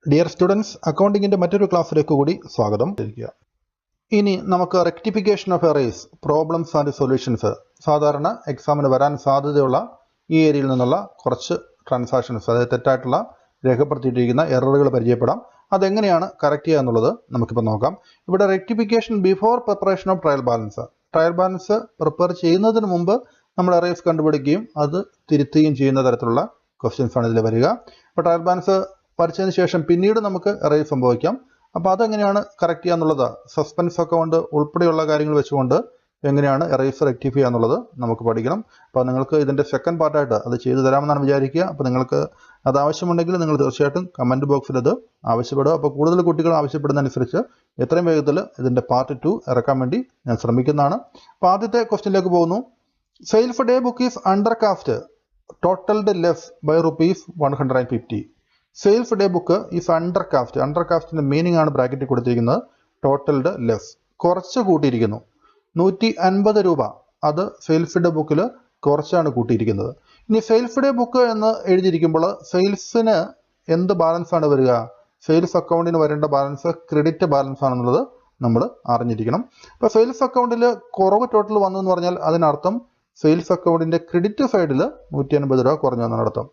Dear students, accounting in the class Swagadam. Ini Namaka rectification of arrays, problems and solutions. Sadharana, examine Varan Sadhula, Eril Nanola, Korch transactions, the Tatla, Rekapatigina, error Perjepadam, Adengana, Correctia another, Namakanogam. But a rectification before preparation of trial balancer. Trial balancer, prepare China than Mumba, Namada arrays contribute game, other Tirithi in China Ratula, questions on the Leveriga. But trial balancer പറിച്ചതിന് ശേഷം പിന്നീട് നമുക്ക് arrays സംഭവിക്കാം. അപ്പോൾ അതെങ്ങനെയാണ് correct ചെയ്യുക എന്നുള്ളത് suspense account ഉൾപ്പെടെയുള്ള കാര്യങ്ങൾ വെച്ചുകൊണ്ട് എങ്ങനെയാണ് എറേസ് റെക്ടിഫൈ ചെയ്യുക എന്നുള്ളത് നമുക്ക് പഠിക്കണം. അപ്പോൾ നിങ്ങൾക്ക് ഇതിൻ്റെ സെക്കൻഡ് പാർട്ടായിട്ട് അത് ചെയ്തു തരാമെന്നാണ് വിചാരിക്കുക. അപ്പോൾ നിങ്ങൾക്ക് അത് ആവശ്യമുണ്ടെങ്കിൽ നിങ്ങൾ തീർച്ചയായിട്ടും കമൻറ്റ് ബോക്സിൽ അത് ആവശ്യപ്പെടുക. അപ്പോൾ കൂടുതൽ കുട്ടികൾ ആവശ്യപ്പെടുന്നതനുസരിച്ച് എത്രയും വേഗത്തിൽ ഇതിൻ്റെ പാർട്ട് 2 ഇറക്കാൻ വേണ്ടി ഞാൻ ശ്രമിക്കുന്നതാണ്. അപ്പോൾ ആദ്യത്തെ ക്വസ്റ്റ്യനിലേക്ക് പോകുന്നു. Sales day book is undercast totalled less by ₹150. Sales day book is undercast. അണ്ടർ കാസ്റ്റിന്റെ മീനിങ് ആണ് ബ്രാക്കറ്റിൽ കൊടുത്തിരിക്കുന്നത്. ടോട്ടൽഡ് ലെസ് കുറച്ച് കൂട്ടിയിരിക്കുന്നു. 150 രൂപ അത് സെയിൽസ് ഡേ ബുക്കിൽ കുറച്ചാണ് കൂട്ടിയിരിക്കുന്നത്. ഇനി സെയിൽസ് ഡേ ബുക്ക് എന്ന് എഴുതിയിരിക്കുമ്പോൾ സെയിൽസിന് എന്ത് ബാലൻസ് ആണ് വരിക? സെയിൽസ് അക്കൗണ്ടിന് വരേണ്ട ബാലൻസ് ക്രെഡിറ്റ് ബാലൻസ് ആണെന്നുള്ളത് നമ്മൾ അറിഞ്ഞിരിക്കണം. അപ്പോൾ സെയിൽസ് അക്കൗണ്ടിൽ കുറവ് ടോട്ടൽ വന്നു എന്ന് പറഞ്ഞാൽ അതിനർത്ഥം സെയിൽസ് അക്കൗണ്ടിന്റെ ക്രെഡിറ്റ് സൈഡിൽ 150 രൂപ കുറഞ്ഞു എന്നാണ് അർത്ഥം.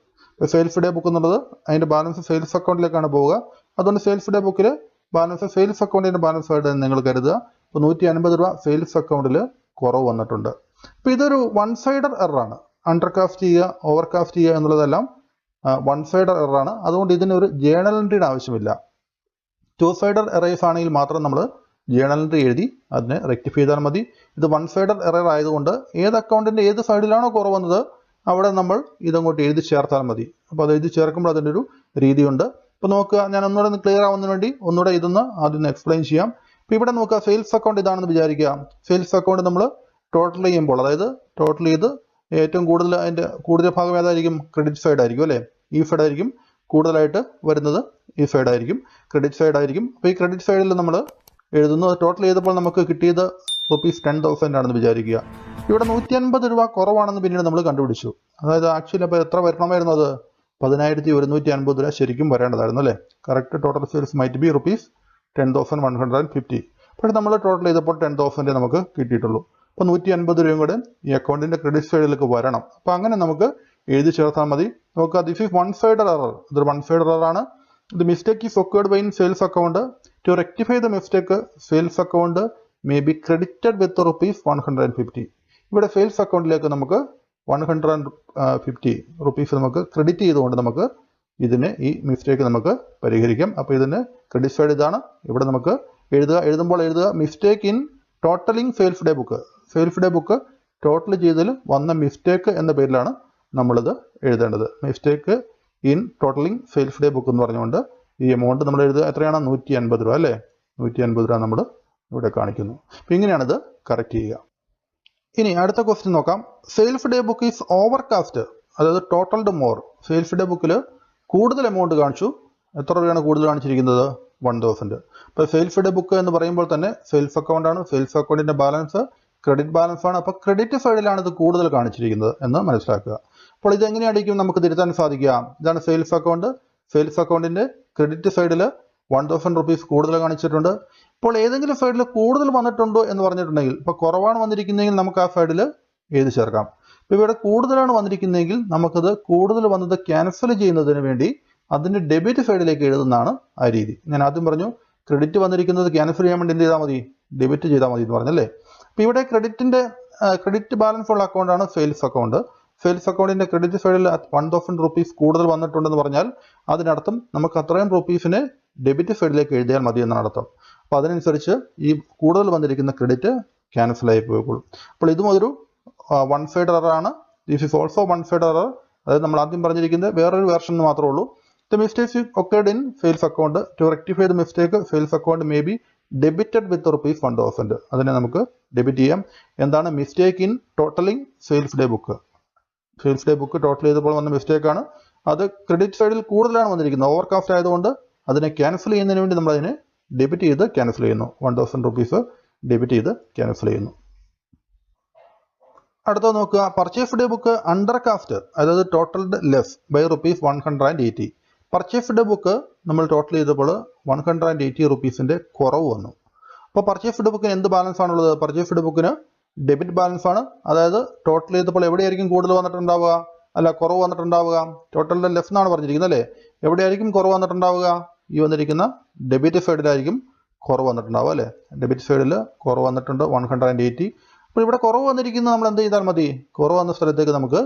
സെയിൽസ് ഡേ ബുക്ക് എന്നുള്ളത് അതിന്റെ ബാലൻസ് സെയിൽസ് അക്കൗണ്ടിലേക്കാണ് പോവുക. അതുകൊണ്ട് സെയിൽസ് ഡേ ബുക്കിൽ ബാലൻസ് സെയിൽസ് അക്കൗണ്ടിന്റെ ബാലൻസ് ആയിട്ട് നിങ്ങൾ കരുതുക. അപ്പോൾ 150 രൂപ സെയിൽസ് അക്കൗണ്ടിൽ കുറവ് വന്നിട്ടുണ്ട്. അപ്പോൾ ഇതൊരു വൺ സൈഡർ എററാണ്. അണ്ടർ കാസ്റ്റ് ചെയ്യുക, ഓവർ കാസ്റ്റ് ചെയ്യുക എന്നുള്ളതെല്ലാം വൺ സൈഡർ എററാണ്. അതുകൊണ്ട് ഇതിനൊരു ജേണൽ എൻട്രിയുടെ ആവശ്യമില്ല. ടു സൈഡർ എറേസ് ആണെങ്കിൽ മാത്രം നമ്മൾ ജേണൽ എൻട്രി എഴുതി അതിനെ റെക്ടിഫൈ ചെയ്താൽ മതി. ഇത് വൺ സൈഡർ എറർ ആയതുകൊണ്ട് ഏത് അക്കൗണ്ടിന്റെ ഏത് സൈഡിലാണോ കുറവ് വന്നത് അവിടെ നമ്മൾ ഇതങ്ങോട്ട് എഴുതി ചേർത്താൽ മതി. അപ്പോൾ അത് എഴുതി ചേർക്കുമ്പോൾ അതിൻ്റെ ഒരു രീതിയുണ്ട്. ഇപ്പോൾ നോക്കുക, ഞാൻ ഒന്നുകൂടെ ഒന്ന് ക്ലിയർ ആവുന്നതിന് വേണ്ടി ഒന്നുകൂടെ ഇതൊന്ന് ആദ്യം എക്സ്പ്ലെയിൻ ചെയ്യാം. ഇപ്പോൾ ഇവിടെ നോക്കുക, സെയിൽസ് അക്കൗണ്ട് ഇതാണെന്ന് വിചാരിക്കുക. സെയിൽസ് അക്കൗണ്ട് നമ്മൾ ടോട്ടൽ ചെയ്യുമ്പോൾ, അതായത് ടോട്ടൽ ചെയ്ത് ഏറ്റവും കൂടുതൽ അതിൻ്റെ കൂടുതൽ ഭാഗം ഏതായിരിക്കും? ക്രെഡിറ്റ് സൈഡ് ആയിരിക്കും അല്ലേ? ഈ സൈഡ് ആയിരിക്കും കൂടുതലായിട്ട് വരുന്നത്. ഈ സൈഡ് ആയിരിക്കും ക്രെഡിറ്റ് സൈഡ് ആയിരിക്കും. അപ്പോൾ ഈ ക്രെഡിറ്റ് സൈഡിൽ നമ്മൾ എഴുതുന്നു. ടോട്ടൽ ചെയ്തപ്പോൾ നമുക്ക് കിട്ടിയത് ₹10,000 ആണെന്ന് വിചാരിക്കുക. ഇവിടെ 150 രൂപ കുറവാണെന്ന് പിന്നീട് നമ്മൾ കണ്ടുപിടിച്ചു. അതായത് ആക്ച്വലി അപ്പോൾ എത്ര വരണമായിരുന്നു? അത് 10,150 രൂപ ശരിക്കും വരേണ്ടതായിരുന്നു അല്ലേ? Correct total sales might be ₹10,150. പക്ഷേ നമ്മൾ ടോട്ടൽ ചെയ്തപ്പോൾ 10,000 നമുക്ക് കിട്ടിയിട്ടുള്ളൂ. അപ്പോൾ 150 രൂപയും കൂടെ ഈ അക്കൗണ്ടിന്റെ ക്രെഡിറ്റ് സൈഡിലേക്ക് വരണം. അപ്പോൾ അങ്ങനെ നമുക്ക് എഴുതി ചേർത്താൽ മതി. നോക്കുക, this is one sided error. ഇതൊരു വൺ സൈഡർ എറർ ആണ്. The mistake is occurred by in sales account. To rectify the mistake sales account may be credited with ₹150. ഇവിടെ സെയിൽസ് അക്കൗണ്ടിലേക്ക് നമുക്ക് 150 റുപ്പീസ് നമുക്ക് ക്രെഡിറ്റ് ചെയ്തുകൊണ്ട് നമുക്ക് ഇതിന് ഈ മിസ്റ്റേക്ക് നമുക്ക് പരിഹരിക്കാം. അപ്പോൾ ഇതിന് ക്രെഡിറ്റ് സൈഡ് ഇതാണ്. ഇവിടെ നമുക്ക് എഴുതുമ്പോൾ mistake in totalling sales day book. Sales day book total ചെയ്തതിൽ വന്ന മിസ്റ്റേക്ക് എന്ന പേരിലാണ് നമ്മളിത് എഴുതേണ്ടത്. Mistake in totalling sales day book എന്ന് പറഞ്ഞുകൊണ്ട് ഈ എമൗണ്ട് നമ്മൾ എഴുതുക. എത്രയാണ്? 150 രൂപ അല്ലേ? 150 രൂപ നമ്മൾ ഇവിടെ കാണിക്കുന്നു. അപ്പോൾ ഇങ്ങനെയാണിത് കറക്റ്റ് ചെയ്യുക. ഇനി അടുത്ത ക്വസ്റ്റ്യൻ നോക്കാം. Sales day book is overcast, അതായത് ടോട്ടൽഡ് മോർ. സെയിൽസ് ഡേ ബുക്കിൽ കൂടുതൽ എമൗണ്ട് കാണിച്ചു. എത്ര രൂപയാണ് കൂടുതൽ കാണിച്ചിരിക്കുന്നത്? 1,000. ഇപ്പോൾ സെയിൽസ് ഡേ ബുക്ക് എന്ന് പറയുമ്പോൾ തന്നെ സെയിൽസ് അക്കൗണ്ട് ആണ്. സെയിൽസ് അക്കൗണ്ടിന്റെ ബാലൻസ് ക്രെഡിറ്റ് ബാലൻസ് ആണ്. അപ്പോൾ ക്രെഡിറ്റ് സൈഡിലാണ് ഇത് കൂടുതൽ കാണിച്ചിരിക്കുന്നത് എന്ന് മനസ്സിലാക്കുക. അപ്പോൾ ഇത് എങ്ങനെയായിരിക്കും നമുക്ക് തിരുത്താൻ സാധിക്കുക? ഇതാണ് സെയിൽസ് അക്കൗണ്ട്. സെയിൽസ് അക്കൗണ്ടിന്റെ ക്രെഡിറ്റ് സൈഡിൽ 1,000 റുപ്പീസ് കൂടുതൽ കാണിച്ചിട്ടുണ്ട്. ഇപ്പോൾ ഏതെങ്കിലും സൈഡിൽ കൂടുതൽ വന്നിട്ടുണ്ടോ എന്ന് പറഞ്ഞിട്ടുണ്ടെങ്കിൽ, ഇപ്പോൾ കുറവാണ് വന്നിരിക്കുന്നതെങ്കിൽ നമുക്ക് ആ സൈഡിൽ എഴുതി ചേർക്കാം. ഇപ്പോൾ ഇവിടെ കൂടുതലാണ് വന്നിരിക്കുന്നതെങ്കിൽ നമുക്കത് കൂടുതൽ വന്നത് ക്യാൻസൽ ചെയ്യുന്നതിന് വേണ്ടി അതിൻ്റെ ഡെബിറ്റ് സൈഡിലേക്ക് എഴുതുന്നതാണ് ആ രീതി. ഞാൻ ആദ്യം പറഞ്ഞു ക്രെഡിറ്റ് വന്നിരിക്കുന്നത് ക്യാൻസൽ ചെയ്യാൻ വേണ്ടി എന്ത് ചെയ്താൽ മതി? ഡെബിറ്റ് ചെയ്താൽ മതി എന്ന് പറഞ്ഞല്ലേ? അപ്പോൾ ഇവിടെ ക്രെഡിറ്റ് ബാലൻസ് ഉള്ള അക്കൗണ്ടാണ് സെയിൽസ് അക്കൗണ്ട്. സെയിൽസ് അക്കൗണ്ടിന്റെ ക്രെഡിറ്റ് സൈഡിൽ 1,000 റുപ്പീസ് കൂടുതൽ വന്നിട്ടുണ്ടെന്ന് പറഞ്ഞാൽ അതിനർത്ഥം നമുക്ക് അത്രയും റുപ്പീസിനെ ഡെബിറ്റ് സൈഡിലേക്ക് എഴുതിയാൽ മതി എന്നാണ് അർത്ഥം. അപ്പോൾ അതിനനുസരിച്ച് ഈ കൂടുതൽ വന്നിരിക്കുന്ന ക്രെഡിറ്റ് ക്യാൻസൽ ആയി പോയിക്കോളും. അപ്പോൾ ഇതും ഒരു വൺ സൈഡ് എറർ ആണ്. This is also one side error. അതായത് നമ്മൾ ആദ്യം പറഞ്ഞിരിക്കുന്നത് വേറൊരു വേർഷൻ മാത്രമേ ഉള്ളൂ. The mistakes occurred in sales account. To rectify the mistake sales account may be debited with ₹1,000. അതിനെ നമുക്ക് ഡെബിറ്റ് ചെയ്യാം. എന്താണ് mistake in totalling sales day book? Sales day book total ചെയ്തപ്പോൾ വന്ന മിസ്റ്റേക്കാണ്. അത് ക്രെഡിറ്റ് സൈഡിൽ കൂടുതലാണ് വന്നിരിക്കുന്നത്. ഓവർ കാസ്റ്റ് ആയതുകൊണ്ട് അതിനെ ക്യാൻസൽ ചെയ്യുന്നതിന് വേണ്ടി നമ്മൾ അതിനെ ഡെബിറ്റ് ചെയ്ത് ക്യാൻസൽ ചെയ്യുന്നു. 1,000 റുപ്പീസ് ഡെബിറ്റ് ചെയ്ത് ക്യാൻസൽ ചെയ്യുന്നു. അടുത്ത നോക്കുക, purchase day book undercast, അതായത് totalled less by ₹180. Purchased book നമ്മൾ ടോട്ടൽ ചെയ്തപ്പോൾ 180 റുപ്പീസിൻ്റെ കുറവ് വന്നു. അപ്പോൾ പർച്ചേസ്ഡ് ബുക്കിന് എന്ത് ബാലൻസ് ആണുള്ളത്? പർച്ചേസ്ഡ് ബുക്കിന് ഡെബിറ്റ് ബാലൻസ് ആണ്. അതായത് ടോട്ടൽ ചെയ്തപ്പോൾ എവിടെയായിരിക്കും കൂടുതൽ വന്നിട്ടുണ്ടാവുക? അല്ല, കുറവ് വന്നിട്ടുണ്ടാവുക. ടോട്ടലിൻ്റെ ലെഫ്റ്റ് എന്നാണ് പറഞ്ഞിരിക്കുന്നത് അല്ലേ? എവിടെയായിരിക്കും കുറവ് വന്നിട്ടുണ്ടാവുക? ഈ വന്നിരിക്കുന്ന ഡെബിറ്റ് സൈഡിലായിരിക്കും കുറവ് വന്നിട്ടുണ്ടാവുക അല്ലേ? ഡെബിറ്റ് സൈഡിൽ കുറവ് വന്നിട്ടുണ്ട് 180. അപ്പോൾ ഇവിടെ കുറവ് വന്നിരിക്കുന്നത് നമ്മൾ എന്ത് ചെയ്താൽ മതി? കുറവ് വന്ന സ്ഥലത്തേക്ക് നമുക്ക്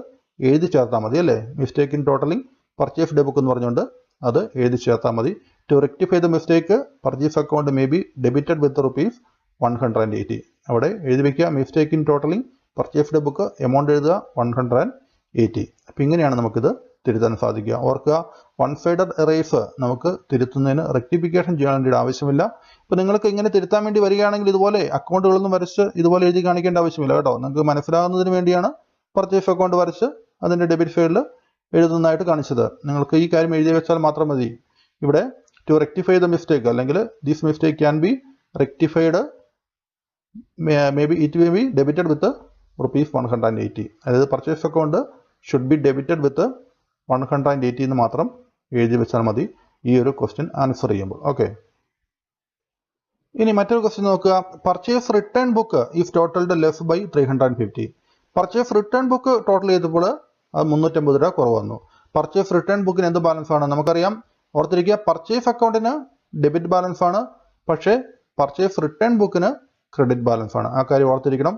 എഴുതി ചേർത്താൽ മതി അല്ലേ? Mistake in totalling purchased book എന്ന് പറഞ്ഞുകൊണ്ട് അത് എഴുതി ചേർത്താൽ മതി. To rectify the mistake purchase account may be debited with rupees 180. അവിടെ എഴുതി വയ്ക്കുക mistake in totalling purchased book amount എഴുതുക 180. അപ്പോൾ ഇങ്ങനെയാണ് നമുക്കിത് തിരുത്താൻ സാധിക്കുക. ഓർക്കുക, വൺ സൈഡഡ് എറേസ് നമുക്ക് തിരുത്തുന്നതിന് റെക്ടിഫിക്കേഷൻ ചെയ്യാൻ വേണ്ടിയിട്ട് ആവശ്യമില്ല. ഇപ്പോൾ നിങ്ങൾക്ക് ഇങ്ങനെ തിരുത്താൻ വേണ്ടി വരികയാണെങ്കിൽ ഇതുപോലെ അക്കൗണ്ടുകളൊന്നും വരച്ച് ഇതുപോലെ എഴുതി കാണിക്കേണ്ട ആവശ്യമില്ല കേട്ടോ. നിങ്ങൾക്ക് മനസ്സിലാകുന്നതിന് വേണ്ടിയാണ് പർച്ചേസ് അക്കൗണ്ട് വരച്ച് അതിൻ്റെ ഡെബിറ്റ് സൈഡിൽ എഴുതുന്നതായിട്ട് കാണിച്ചത്. നിങ്ങൾക്ക് ഈ കാര്യം എഴുതി വെച്ചാൽ മാത്രം മതി. ഇവിടെ ടു റെക്ടിഫൈ ദ മിസ്റ്റേക്ക് അല്ലെങ്കിൽ this mistake can B rectified may be it may be debited with rupees 180. അതായത് purchase account should be debited വിത്ത് 180 എന്ന് മാത്രം എഴുതി വെച്ചാൽ മതി ഈ ഒരു ക്വസ്റ്റ്യൻ ആൻസർ ചെയ്യുമ്പോൾ. ഓക്കെ, ഇനി മറ്റൊരു ക്വസ്റ്റ്യൻ നോക്കുക. Purchase return book is totalled less by 350. Purchase return book total ചെയ്തപ്പോൾ അത് 350 രൂപ കുറവ് വന്നു. പർച്ചേസ് റിട്ടേൺ ബുക്കിന് എന്ത് ബാലൻസ് ആണ്? നമുക്കറിയാം, ഓർത്തിരിക്കുക, പർച്ചേസ് അക്കൗണ്ടിന് ഡെബിറ്റ് ബാലൻസ് ആണ്, പക്ഷേ പർച്ചേസ് റിട്ടേൺ ബുക്കിന് ക്രെഡിറ്റ് ബാലൻസ് ആണ്. ആ കാര്യം ഓർത്തിരിക്കണം.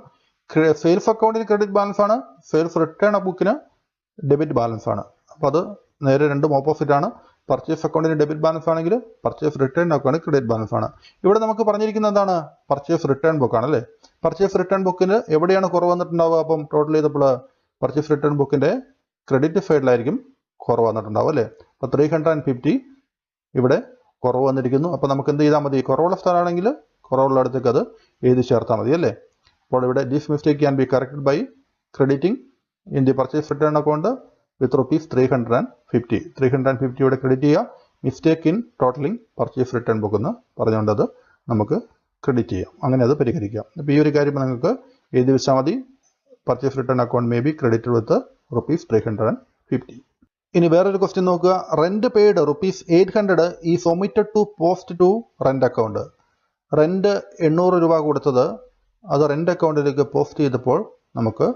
സെയിൽസ് അക്കൗണ്ടിന് ക്രെഡിറ്റ് ബാലൻസ് ആണ്, സെയിൽസ് റിട്ടേൺ ബുക്കിന് ഡെബിറ്റ് ബാലൻസ് ആണ്. അപ്പോൾ അത് നേരെ രണ്ടും ഓപ്പോസിറ്റ് ആണ്. പർച്ചേസ് അക്കൗണ്ടിന് ഡെബിറ്റ് ബാലൻസ് ആണെങ്കിൽ purchase return account credit balance ആണ്. ഇവിടെ നമുക്ക് പറഞ്ഞിരിക്കുന്നത് എന്താണ്? പർച്ചേസ് റിട്ടേൺ ബുക്കാണ് അല്ലേ? പർച്ചേസ് റിട്ടേൺ ബുക്കിന് എവിടെയാണ് കുറവ് വന്നിട്ടുണ്ടാവുക? അപ്പം ടോട്ടൽ ചെയ്തപ്പോൾ പർച്ചേസ് റിട്ടേൺ ബുക്കിൻ്റെ ക്രെഡിറ്റ് സൈഡിലായിരിക്കും കുറവ് വന്നിട്ടുണ്ടാവും അല്ലേ? അപ്പോൾ 350 ഇവിടെ കുറവ് വന്നിരിക്കുന്നു. അപ്പോൾ നമുക്ക് എന്ത് ചെയ്താൽ മതി? കുറവുള്ള സ്ഥലമാണെങ്കിൽ കുറവുള്ള അടുത്തേക്ക് അത് എഴുതി ചേർത്താൽ മതി അല്ലേ? അപ്പോൾ ഇവിടെ this mistake can be corrected by crediting in the purchase return account with rupees 350. 350 ഇവിടെ ക്രെഡിറ്റ് ചെയ്യുക. Mistake in totalling purchase return book എന്ന് പറഞ്ഞുകൊണ്ട് അത് നമുക്ക് ക്രെഡിറ്റ് ചെയ്യാം. അങ്ങനെ അത് പരിഹരിക്കാം. അപ്പോൾ ഈ ഒരു കാര്യം നിങ്ങൾക്ക് എഴുതി വെച്ചാൽ മതി. Purchase return account may be credited with rupees 350. ഇനി വേറൊരു ക്വസ്റ്റ്യൻ നോക്കുക. Rent paid rupees 800 is omitted to post to rent account. Rent 800 രൂപ കൊടുത്തത് അത് റെന്റ് അക്കൗണ്ടിലേക്ക് പോസ്റ്റ് ചെയ്തപ്പോൾ നമുക്ക്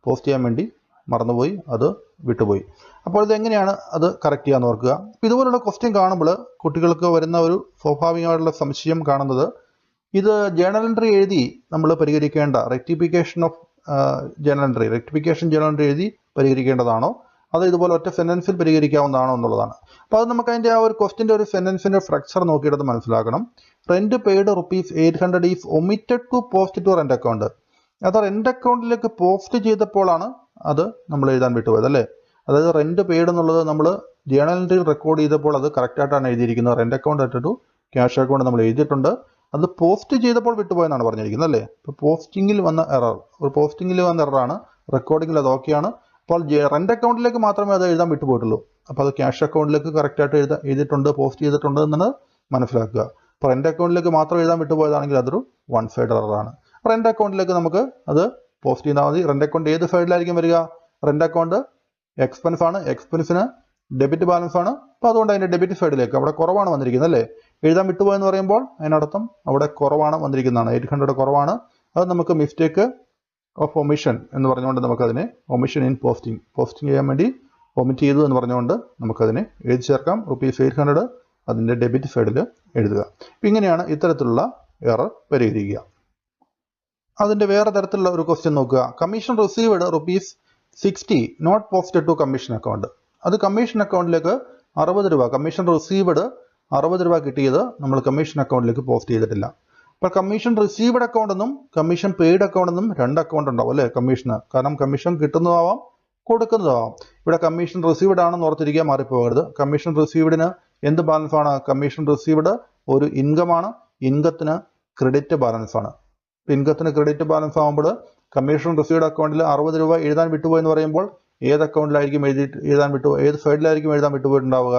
പോസ്റ്റ് ചെയ്യാൻ വേണ്ടി മറന്നുപോയി, അത് വിട്ടുപോയി. അപ്പോൾ ഇതെങ്ങനെയാണ് അത് കറക്റ്റ് ചെയ്യാൻ ഓർക്കുക. അപ്പോൾ ഇതുപോലുള്ള ക്വസ്റ്റ്യൻ കാണുമ്പോൾ കുട്ടികൾക്ക് വരുന്ന ഒരു സ്വാഭാവികമായിട്ടുള്ള സംശയം കാണുന്നത്, ഇത് ജേണൽ എൻട്രി എഴുതി നമ്മൾ പരിഹരിക്കേണ്ട rectification of rectification journal entry എഴുതി പരിഹരിക്കേണ്ടതാണോ, അത് ഇതുപോലെ ഒറ്റ സെന്റൻസിൽ പരിഹരിക്കാവുന്നതാണോ എന്നുള്ളതാണ്. അപ്പോൾ അത് നമുക്ക് അതിൻ്റെ ആ ഒരു ക്വസ്റ്റിൻ്റെ ഒരു സെന്റൻസിൻ്റെ സ്ട്രക്ചർ നോക്കിയിട്ട് മനസ്സിലാക്കണം. Rent paid rupees 800 is omitted to post to rent account. അത് റെന്റ് അക്കൗണ്ടിലേക്ക് പോസ്റ്റ് ചെയ്തപ്പോഴാണ് അത് നമ്മൾ എഴുതാൻ വിട്ടുപോയത് അല്ലേ? അതായത് റെന്റ് പെയ്ഡ് എന്നുള്ളത് നമ്മൾ ജേണൽ എൻട്രിയിൽ റെക്കോർഡ് ചെയ്തപ്പോൾ അത് കറക്റ്റായിട്ടാണ് എഴുതിയിരിക്കുന്നത്. Rent account to cash account നമ്മൾ എഴുതിയിട്ടുണ്ട്. അത് പോസ്റ്റ് ചെയ്തപ്പോൾ വിട്ടുപോയെന്നാണ് പറഞ്ഞിരിക്കുന്നത് അല്ലേ? ഇപ്പോൾ പോസ്റ്റിങ്ങിൽ വന്ന എററാണ്. റെക്കോർഡിങ്ങിൽ അത് ഓക്കെയാണ്. അപ്പോൾ റെന്റ് അക്കൗണ്ടിലേക്ക് മാത്രമേ അത് എഴുതാൻ വിട്ടുപോയിട്ടുള്ളൂ. അപ്പോൾ അത് ക്യാഷ് അക്കൗണ്ടിലേക്ക് കറക്റ്റായിട്ട് എഴുതിയിട്ടുണ്ട്, പോസ്റ്റ് ചെയ്തിട്ടുണ്ട് എന്നാണ് മനസ്സിലാക്കുക. അപ്പോൾ റെന്റ് അക്കൗണ്ടിലേക്ക് മാത്രം എഴുതാൻ വിട്ടുപോയതാണെങ്കിൽ അതൊരു വൺ സൈഡ് എററാണ്. റെന്റ് അക്കൗണ്ടിലേക്ക് നമുക്ക് അത് പോസ്റ്റ് ചെയ്താൽ മതി. റെന്റ് അക്കൗണ്ട് ഏത് സൈഡിലായിരിക്കും വരിക? റെന്റ് അക്കൗണ്ട് എക്സ്പെൻസ് ആണ്, എക്സ്പെൻസിന് ഡെബിറ്റ് ബാലൻസ് ആണ്. അപ്പോൾ അതുകൊണ്ട് അതിൻ്റെ ഡെബിറ്റ് സൈഡിലേക്ക് അവിടെ കുറവാണ് വന്നിരിക്കുന്നത് അല്ലേ? എഴുതാൻ വിട്ടുപോയെന്ന് പറയുമ്പോൾ അതിനർത്ഥം അവിടെ കുറവാണ് വന്നിരിക്കുന്നതാണ്. 800 കുറവാണ്. അത് നമുക്ക് മിസ്റ്റേക്ക് ഓഫ് ഒമിഷൻ എന്ന് പറഞ്ഞുകൊണ്ട് നമുക്കതിനെ ഒമിഷൻ ഇൻ പോസ്റ്റിംഗ് ചെയ്യാൻ വേണ്ടി ഒമിറ്റ് ചെയ്തു എന്ന് പറഞ്ഞുകൊണ്ട് നമുക്കതിനെ എഴുതി ചേർക്കാം. റുപ്പീസ് 800 അതിൻ്റെ ഡെബിറ്റ് സൈഡിൽ എഴുതുക. അപ്പം ഇങ്ങനെയാണ് ഇത്തരത്തിലുള്ള എറർ പരിഹരിക്കുക. അതിൻ്റെ വേറെ തരത്തിലുള്ള ഒരു ക്വസ്റ്റ്യൻ നോക്കുക. Commission received rupees 60 not posted to commission account. അത് കമ്മീഷൻ അക്കൗണ്ടിലേക്ക് 60 രൂപ, കമ്മീഷൻ റിസീവ്ഡ് 60 രൂപ കിട്ടിയത് നമ്മൾ കമ്മീഷൻ അക്കൗണ്ടിലേക്ക് പോസ്റ്റ് ചെയ്തിട്ടില്ല. അപ്പോൾ കമ്മീഷൻ റിസീവ്ഡ് അക്കൗണ്ട് എന്നും കമ്മീഷൻ പെയ്ഡ് അക്കൗണ്ട് എന്നും രണ്ട് അക്കൗണ്ട് ഉണ്ടാവും അല്ലേ കമ്മീഷന്? കാരണം കമ്മീഷൻ കിട്ടുന്നതാവാം കൊടുക്കുന്നതാവാം. ഇവിടെ കമ്മീഷൻ റിസീവ്ഡ് ആണെന്ന് ഓർത്തിരിക്കാൻ മാറിപ്പോകരുത്. കമ്മീഷൻ റിസീവ്ഡിന് എന്ത് ബാലൻസ് ആണ്? കമ്മീഷൻ റിസീവ്ഡ് ഒരു ഇൻകമാണ്, ഇൻകത്തിന് ക്രെഡിറ്റ് ബാലൻസ് ആണ്. ഇൻകത്തിന് ക്രെഡിറ്റ് ബാലൻസ് ആകുമ്പോൾ കമ്മീഷൻ റിസീവ്ഡ് അക്കൗണ്ടിൽ 60 രൂപ എഴുതാൻ വിട്ടുപോയി എന്ന് പറയുമ്പോൾ ഏത് അക്കൗണ്ടിലായിരിക്കും ഏത് സൈഡിലായിരിക്കും എഴുതാൻ വിട്ടുപോയിട്ടുണ്ടാവുക?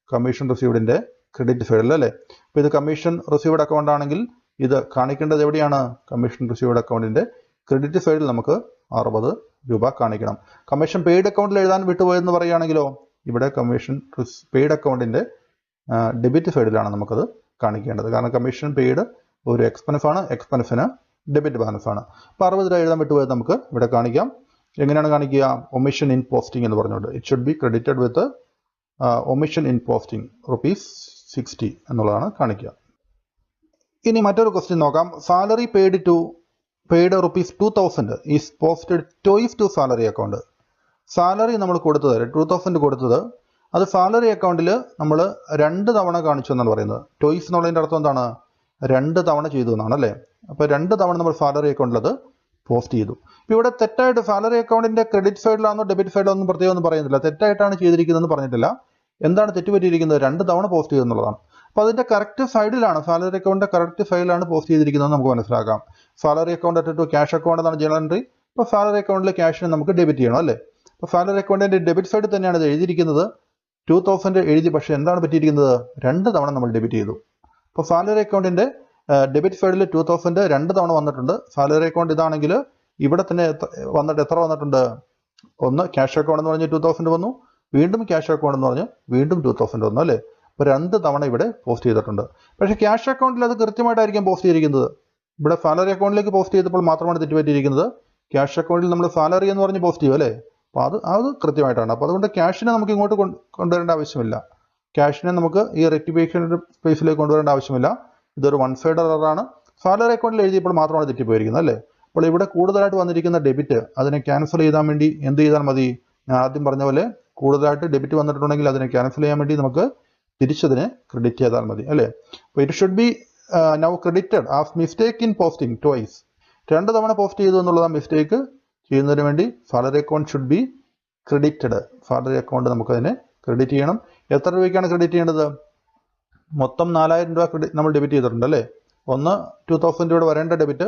കമ്മീഷൻ റിസീവ്ഡിൻ്റെ ക്രെഡിറ്റ് സൈഡിൽ അല്ലേ? അപ്പോൾ ഇത് കമ്മീഷൻ റിസീവ്ഡ് അക്കൗണ്ട് ആണെങ്കിൽ ഇത് കാണിക്കേണ്ടത് എവിടെയാണ്? കമ്മീഷൻ റിസീവ്ഡ് അക്കൗണ്ടിൻ്റെ ക്രെഡിറ്റ് സൈഡിൽ നമുക്ക് 60 രൂപ കാണിക്കണം. കമ്മീഷൻ പെയ്ഡ് അക്കൗണ്ടിൽ എഴുതാൻ വിട്ടുപോയെന്ന് പറയുകയാണെങ്കിലോ ഇവിടെ കമ്മീഷൻ പെയ്ഡ് അക്കൗണ്ടിൻ്റെ ഡെബിറ്റ് സൈഡിലാണ് നമുക്കത് കാണിക്കേണ്ടത്. കാരണം കമ്മീഷൻ പെയ്ഡ് ഒരു എക്സ്പെൻസാണ്, എക്സ്പെൻസിന് ഡെബിറ്റ് ബാലൻസാണ്. അപ്പോൾ 60 രൂപ എഴുതാൻ വിട്ടുപോയത് നമുക്ക് ഇവിടെ കാണിക്കാം. എങ്ങനെയാണ് കാണിക്കുക? ഒമിഷൻ ഇൻ പോസ്റ്റിംഗ് എന്ന് പറഞ്ഞുകൊണ്ട് it should be credited with omission in posting ₹60 എന്നുള്ളതാണ് കാണിക്കുക. ഇനി മറ്റൊരു ക്വസ്റ്റ്യൻ നോക്കാം. Salary paid ₹2000 is posted twice to salary account. Salary നമ്മൾ കൊടുത്തത് 2000 കൊടുത്തത് അത് സാലറി അക്കൗണ്ടിൽ നമ്മൾ 2 തവണ കാണിച്ചു എന്നാണ് പറയുന്നത്. ടോയ്സ് എന്നുള്ളതിൻ്റെ അർത്ഥം എന്താണ്? 2 തവണ ചെയ്തു എന്നാണ് അല്ലേ? അപ്പോൾ 2 തവണ നമ്മൾ സാലറി അക്കൗണ്ടിൽ അത് പോസ്റ്റ് ചെയ്തു. ഇപ്പോൾ ഇവിടെ തെറ്റായിട്ട് സാലറി അക്കൗണ്ടിൻ്റെ ക്രെഡിറ്റ് സൈഡിലാണോ ഡെബിറ്റ് സൈഡിലാണോ ഒന്നും പ്രത്യേകം ഒന്നും പറയുന്നില്ല. തെറ്റായിട്ടാണ് ചെയ്തിരിക്കുന്നതെന്ന് പറഞ്ഞിട്ടില്ല. എന്താണ് തെറ്റുപറ്റിയിരിക്കുന്നത്? 2 തവണ പോസ്റ്റ് ചെയ്തെന്നുള്ളതാണ്. അപ്പോൾ അതിൻ്റെ കറക്റ്റ് സൈഡിലാണ്, സാലറി അക്കൗണ്ടിൻ്റെ കറക്റ്റ് സൈഡിലാണ് പോസ്റ്റ് ചെയ്തിരിക്കുന്നത് നമുക്ക് മനസ്സിലാക്കാം. Salary account to cash account എന്നാണ് ജേണൽ എൻട്രി. അപ്പോൾ സാലറി അക്കൗണ്ടിലെ ക്യാഷിനെ നമുക്ക് ഡെബിറ്റ് ചെയ്യണം അല്ലേ? അപ്പോൾ സാലറി അക്കൗണ്ടിൻ്റെ ഡെബിറ്റ് സൈഡിൽ തന്നെയാണ് ഇത് എഴുതിയിരിക്കുന്നത്. 2000 എഴുതി, പക്ഷേ എന്താണ് പറ്റിയിരിക്കുന്നത്? 2 തവണ നമ്മൾ ഡെബിറ്റ് ചെയ്തു. അപ്പോൾ സാലറി അക്കൗണ്ടിൻ്റെ ഡെബിറ്റ് സൈഡിൽ 2000 2 തവണ വന്നിട്ടുണ്ട്. സാലറി അക്കൗണ്ട് ഇതാണെങ്കിൽ ഇവിടെ തന്നെ വന്നിട്ട് എത്ര വന്നിട്ടുണ്ട്? ഒന്ന് ക്യാഷ് അക്കൗണ്ട് എന്ന് പറഞ്ഞ് 2000 വന്നു, വീണ്ടും ക്യാഷ് അക്കൗണ്ട് എന്ന് പറഞ്ഞ് വീണ്ടും 2000 വന്നു അല്ലേ? അപ്പോൾ 2 തവണ ഇവിടെ പോസ്റ്റ് ചെയ്തിട്ടുണ്ട്. പക്ഷേ ക്യാഷ് അക്കൗണ്ടിൽ അത് കൃത്യമായിട്ടായിരിക്കും പോസ്റ്റ് ചെയ്തിരിക്കുന്നത്. ഇവിടെ സാലറി അക്കൗണ്ടിലേക്ക് പോസ്റ്റ് ചെയ്തപ്പോൾ മാത്രമാണ് തെറ്റുപറ്റിയിരിക്കുന്നത്. ക്യാഷ് അക്കൗണ്ടിൽ നമ്മൾ സാലറി എന്ന് പറഞ്ഞ് പോസ്റ്റ് ചെയ്യും അല്ലേ? അപ്പോൾ അത് കൃത്യമായിട്ടാണ്. അപ്പോൾ അതുകൊണ്ട് ക്യാഷിനെ നമുക്ക് ഇങ്ങോട്ട് കൊണ്ടുവരേണ്ട ആവശ്യമില്ല. ക്യാഷിനെ നമുക്ക് ഈ റെക്ടിഫിക്കേഷൻ സ്പേസിലേക്ക് കൊണ്ടുവരേണ്ട ആവശ്യമില്ല. ഇതൊരു വൺ സൈഡ് എററാണ്. സാലറി അക്കൗണ്ടിൽ എഴുതിയപ്പോൾ മാത്രമാണ് തെറ്റിപ്പോയിരിക്കുന്നത് അല്ലേ? അപ്പോൾ ഇവിടെ കൂടുതലായിട്ട് വന്നിരിക്കുന്ന ഡെബിറ്റ് അതിനെ ക്യാൻസൽ ചെയ്താൻ വേണ്ടി എന്ത് ചെയ്താൽ മതി? ഞാൻ ആദ്യം പറഞ്ഞ പോലെ കൂടുതലായിട്ട് ഡെബിറ്റ് വന്നിട്ടുണ്ടെങ്കിൽ അതിനെ ക്യാൻസൽ ചെയ്യാൻ വേണ്ടി നമുക്ക് തിരിച്ചതിനെ ക്രെഡിറ്റ് ചെയ്താൽ മതി അല്ലേ? അപ്പോൾ it should B now credited as mistake in posting twice. 2 തവണ പോസ്റ്റ് ചെയ്തു എന്നുള്ളത് മിസ്റ്റേക്ക് ചെയ്യുന്നതിന് വേണ്ടി salary account should be credited. Salary account നമുക്കതിനെ ക്രെഡിറ്റ് ചെയ്യണം. എത്ര രൂപയ്ക്കാണ് ക്രെഡിറ്റ് ചെയ്യേണ്ടത്? മൊത്തം 4000 രൂപ നമ്മൾ ഡെബിറ്റ് ചെയ്തിട്ടുണ്ട് അല്ലേ? ഒന്ന് 2000 രൂപയുടെ വരേണ്ട ഡെബിറ്റ്,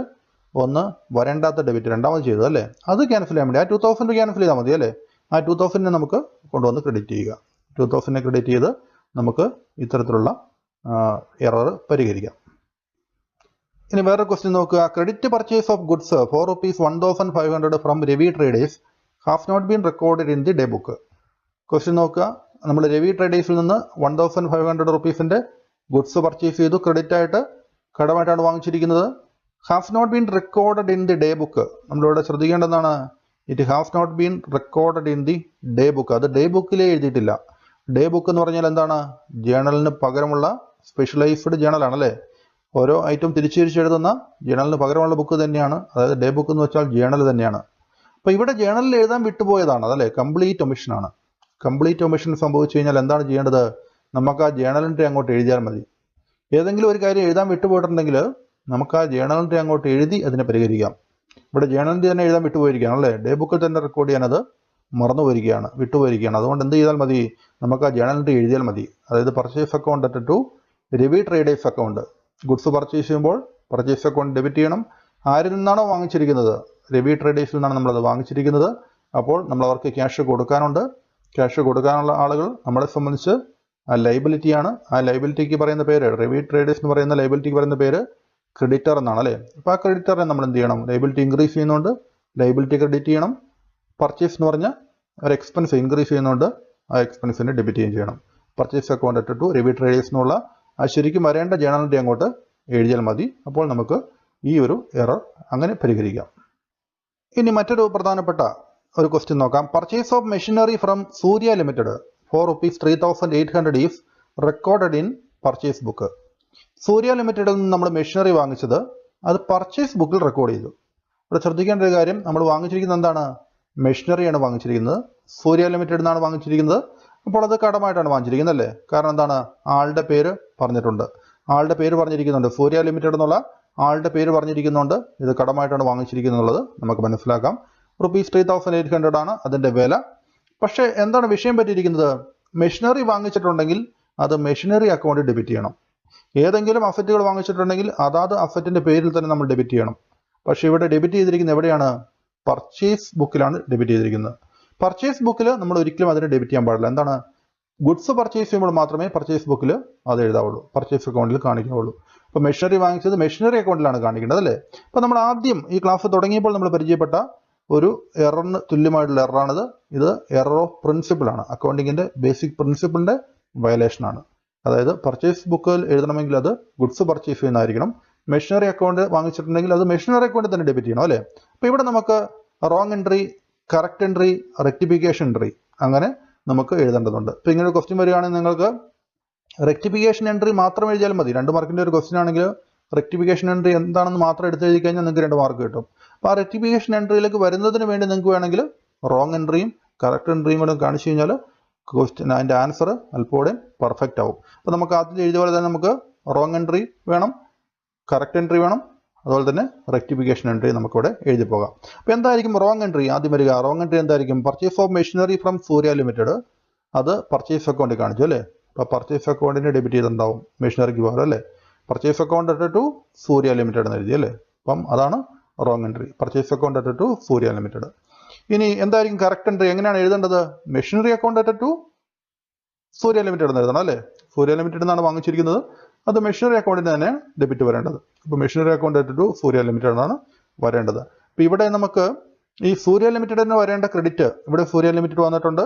ഒന്ന് വരേണ്ടാത്ത ഡെബിറ്റ് രണ്ടാമത് ചെയ്തു അല്ലേ? അത് ക്യാൻസൽ ചെയ്യാൻ വേണ്ടി ആ 2000 ക്യാൻസൽ ചെയ്താൽ മതി അല്ലേ? ആ 2000 നമുക്ക് കൊണ്ടുവന്ന് ക്രെഡിറ്റ് ചെയ്യുക. 2000 ക്രെഡിറ്റ് ചെയ്ത് നമുക്ക് ഇത്തരത്തിലുള്ള എറർ പരിഹരിക്കാം. ഇനി വേറൊരു ക്വസ്റ്റ്യൻ നോക്കുക. Credit purchase of goods ₹1500 from Ravi traders have not been recorded in the day book. Question നോക്കുക. നമ്മൾ രവി ട്രേഡേഴ്സിൽ നിന്ന് ₹1500 ഗുഡ്സ് പർച്ചേസ് ചെയ്തു. ക്രെഡിറ്റ് ആയിട്ട് കടമായിട്ടാണ് വാങ്ങിച്ചിരിക്കുന്നത്. Have not been recorded in the day book. നമ്മളിവിടെ ശ്രദ്ധിക്കേണ്ടതാണ്, it have not been recorded in the day book. അത് ഡേ ബുക്കിലേ എഴുതിയിട്ടില്ല. ഡേ ബുക്ക് എന്ന് പറഞ്ഞാൽ എന്താണ്? ജേണലിന് പകരമുള്ള സ്പെഷ്യലൈസ്ഡ് ജേണലാണ് അല്ലേ? ഓരോ ഐറ്റം തിരിച്ചെഴുതുന്ന ജേണലിന് പകരമുള്ള ബുക്ക് തന്നെയാണ്. അതായത് ഡേ ബുക്ക് എന്ന് വെച്ചാൽ ജേണൽ തന്നെയാണ്. അപ്പോൾ ഇവിടെ ജേണലിൽ എഴുതാൻ വിട്ടുപോയതാണ് അതല്ലേ? കംപ്ലീറ്റ് ഒമിഷനാണ്. കംപ്ലീറ്റ് ഒമിഷൻ സംഭവിച്ചു കഴിഞ്ഞാൽ എന്താണ് ചെയ്യേണ്ടത്? നമുക്ക് ആ ജേണൽ എൻട്രി അങ്ങോട്ട് എഴുതിയാൽ മതി. ഏതെങ്കിലും ഒരു കാര്യം എഴുതാൻ വിട്ടുപോയിട്ടുണ്ടെങ്കിൽ നമുക്ക് ആ ജേണൽ എൻട്രി അങ്ങോട്ട് എഴുതി അതിനെ പരിഹരിക്കാം. ഇവിടെ ജേണൽ എൻട്രി തന്നെ എഴുതാൻ വിട്ടുപോയിരിക്കുകയാണ് അല്ലേ? ഡേ ബുക്കിൽ തന്നെ റെക്കോർഡ് ചെയ്യാൻ അത് മറന്നുപോയിരിക്കുകയാണ്, വിട്ടുപോയിരിക്കുകയാണ്. അതുകൊണ്ട് എന്ത് ചെയ്താൽ മതി? നമുക്ക് ആ ജേണൽ എൻട്രി എഴുതിയാൽ മതി. അതായത് purchase account to Ravi traders account. Goods purchase ചെയ്യുമ്പോൾ പർച്ചേസ് അക്കൗണ്ട് ഡെബിറ്റ് ചെയ്യണം. ആരിൽ നിന്നാണോ വാങ്ങിച്ചിരിക്കുന്നത്? രവി ട്രേഡേഴ്സിൽ നിന്നാണ് നമ്മളത് വാങ്ങിച്ചിരിക്കുന്നത്. അപ്പോൾ നമ്മൾ അവർക്ക് ക്യാഷ് കൊടുക്കാനുണ്ട്. ക്യാഷ് കൊടുക്കാനുള്ള ആളുകൾ നമ്മളെ സംബന്ധിച്ച് ആ ലൈബിലിറ്റിയാണ്. ആ ലൈബിലിറ്റിക്ക് പറയുന്ന പേര്, രവി ട്രേഡേഴ്സ് എന്ന് പറയുന്ന ലൈബിലിറ്റിക്ക് പറയുന്ന പേര് ക്രെഡിറ്റർ എന്നാണ് അല്ലേ? അപ്പോൾ ആ ക്രെഡിറ്ററിനെ നമ്മൾ എന്ത് ചെയ്യണം? ലൈബിലിറ്റി ഇൻക്രീസ് ചെയ്യുന്നുണ്ട്, ലൈബിലിറ്റി ക്രെഡിറ്റ് ചെയ്യണം. പർച്ചേസ് എന്ന് പറഞ്ഞാൽ ഒരു എക്സ്പെൻസ് ഇൻക്രീസ് ചെയ്യുന്നുണ്ട്, ആ എക്സ്പെൻസിനെ ഡെബിറ്റ് ചെയ്യണം. Purchase account to Ravi traders എന്നുള്ള ആ ശരിക്കും വരേണ്ട ജേണൽ എൻട്രി അങ്ങോട്ട് എഴുതിയാൽ മതി. അപ്പോൾ നമുക്ക് ഈ ഒരു എറർ അങ്ങനെ പരിഹരിക്കാം. ഇനി മറ്റൊരു പ്രധാനപ്പെട്ട ഒരു ക്വസ്റ്റ്യൻ നോക്കാം. Purchase of machinery from Surya limited ₹3,800 is recorded in purchase book. Surya ലിമിറ്റഡിൽ നിന്ന് നമ്മൾ മെഷീനറി വാങ്ങിച്ചത് അത് പർച്ചേസ് ബുക്കിൽ റെക്കോർഡ് ചെയ്തു. ഇവിടെ ശ്രദ്ധിക്കേണ്ട ഒരു കാര്യം, നമ്മൾ വാങ്ങിച്ചിരിക്കുന്നത് എന്താണ്? മെഷീനറിയാണ് വാങ്ങിച്ചിരിക്കുന്നത്. സൂര്യ ലിമിറ്റഡിൽ നിന്നാണ് വാങ്ങിച്ചിരിക്കുന്നത്. അപ്പോൾ അത് കടമായിട്ടാണ് വാങ്ങിച്ചിരിക്കുന്നത് അല്ലേ? കാരണം എന്താണ്? ആളുടെ പേര് പറഞ്ഞിട്ടുണ്ട്, ആളുടെ പേര് പറഞ്ഞിരിക്കുന്നുണ്ട്. സൂര്യ ലിമിറ്റഡ് എന്നുള്ള ആളുടെ പേര് പറഞ്ഞിരിക്കുന്നുണ്ട്. ഇത് കടമായിട്ടാണ് വാങ്ങിച്ചിരിക്കുന്നത് എന്നുള്ളത് നമുക്ക് മനസ്സിലാക്കാം. ₹3,800 ആണ് അതിൻ്റെ വില. പക്ഷേ എന്താണ് വിഷയം പറ്റിയിരിക്കുന്നത്? മെഷീനറി വാങ്ങിച്ചിട്ടുണ്ടെങ്കിൽ അത് മെഷീനറി അക്കൗണ്ടിൽ ഡെബിറ്റ് ചെയ്യണം. ഏതെങ്കിലും അസറ്റുകൾ വാങ്ങിച്ചിട്ടുണ്ടെങ്കിൽ അതാത് അസറ്റിൻ്റെ പേരിൽ തന്നെ നമ്മൾ ഡെബിറ്റ് ചെയ്യണം. പക്ഷേ ഇവിടെ ഡെബിറ്റ് ചെയ്തിരിക്കുന്നത് എവിടെയാണ്? പർച്ചേസ് ബുക്കിലാണ് ഡെബിറ്റ് ചെയ്തിരിക്കുന്നത്. പർച്ചേസ് ബുക്കിൽ നമ്മൾ ഒരിക്കലും അതിനെ ഡെബിറ്റ് ചെയ്യാൻ പാടില്ല. എന്താണ്? ഗുഡ്സ് പർച്ചേസ് ചെയ്യുമ്പോൾ മാത്രമേ പർച്ചേസ് ബുക്കിൽ അത് എഴുതാവുള്ളൂ, പർച്ചേസ് അക്കൗണ്ടിൽ കാണിക്കാവുള്ളൂ. അപ്പോൾ മെഷീനറി വാങ്ങിച്ചത് മെഷീനറി അക്കൗണ്ടിലാണ് കാണിക്കേണ്ടത് അല്ലേ? അപ്പോൾ നമ്മൾ ആദ്യം ഈ ക്ലാസ് തുടങ്ങിയപ്പോൾ നമ്മൾ പരിചയപ്പെട്ട ഒരു എററിന് തുല്യമായിട്ടുള്ള എററാണിത്. ഇത് എറർ ഓഫ് പ്രിൻസിപ്പിൾ ആണ്. അക്കൗണ്ടിങ്ങിന്റെ ബേസിക് പ്രിൻസിപ്പിളിന്റെ വയലേഷൻ ആണ്. അതായത് പർച്ചേസ് ബുക്കിൽ എഴുതണമെങ്കിൽ അത് ഗുഡ്സ് പർച്ചേസ് ചെയ്യുന്നതായിരിക്കണം. മെഷീനറി അക്കൗണ്ട് വാങ്ങിച്ചിട്ടുണ്ടെങ്കിൽ അത് മെഷീനറി അക്കൗണ്ടിൽ തന്നെ ഡെബിറ്റ് ചെയ്യണം അല്ലേ. അപ്പോൾ ഇവിടെ നമുക്ക് wrong entry, correct entry, rectification entry അങ്ങനെ നമുക്ക് എഴുതേണ്ടതുണ്ട്. ഇപ്പോൾ ഇങ്ങനെ ഒരു ക്വസ്റ്റ്യൻ വരികയാണെങ്കിൽ നിങ്ങൾക്ക് റെക്ടിഫിക്കേഷൻ എൻട്രി മാത്രം എഴുതിയാലും മതി. 2 മാർക്കിൻ്റെ ഒരു ക്വസ്റ്റ്യൻ ആണെങ്കിൽ റെക്ടിഫിക്കേഷൻ എൻട്രി എന്താണെന്ന് മാത്രം എടുത്ത് എഴുതി കഴിഞ്ഞാൽ നിങ്ങൾക്ക് 2 മാർക്ക് കിട്ടും. അപ്പോൾ ആ റെക്ടിഫിക്കേഷൻ എൻട്രിയിലേക്ക് വരുന്നതിന് വേണ്ടി നിങ്ങൾക്ക് വേണമെങ്കിൽ റോങ് എൻട്രിയും കറക്റ്റ് എൻട്രിയും കൂടെ കാണിച്ചു കഴിഞ്ഞാൽ ക്വസ്റ്റ്യൻ അതിൻ്റെ ആൻസർ അല്പോടെ പെർഫെക്റ്റ് ആവും. അപ്പോൾ നമുക്ക് ആദ്യം എഴുതിയ പോലെ തന്നെ നമുക്ക് റോങ് എൻട്രി വേണം, കറക്റ്റ് എൻട്രി വേണം, അതുപോലെ തന്നെ റെക്ടിഫിക്കേഷൻ എൻട്രി നമുക്കിവിടെ എഴുതി പോകാം. അപ്പോൾ എന്തായിരിക്കും റോങ് എൻട്രി ആദ്യം വരിക? റോങ് എൻട്രി എന്തായിരിക്കും? Purchase of machinery from Surya limited, അത് പർച്ചേസ് അക്കൗണ്ടിൽ കാണിച്ചു അല്ലേ. അപ്പോൾ പർച്ചേസ് അക്കൗണ്ടിന് ഡെബിറ്റ് ചെയ്തിട്ടുണ്ടാവും മെഷീനറിക്ക് പകരം അല്ലേ. Purchase account to Surya limited എന്ന് എഴുതി അല്ലേ. അപ്പം അതാണ് wrong entry, purchase account to Surya limited. ഇനി എന്തായിരിക്കും കറക്റ്റ് എൻട്രി? എങ്ങനെയാണ് എഴുതേണ്ടത്? Machinery account to Surya limited എന്ന് എഴുതണം അല്ലേ. സൂര്യ ലിമിറ്റഡ് എന്നാണ് വാങ്ങിച്ചിരിക്കുന്നത്, അത് മെഷീനറി അക്കൗണ്ടിന് തന്നെ ഡെബിറ്റ് വരേണ്ടത്. അപ്പോൾ machinery account to Surya limited എന്നാണ് വരേണ്ടത്. അപ്പോൾ ഇവിടെ നമുക്ക് ഈ സൂര്യ ലിമിറ്റഡിന് വരേണ്ട ക്രെഡിറ്റ്, ഇവിടെ സൂര്യ ലിമിറ്റഡ് വന്നിട്ടുണ്ട്,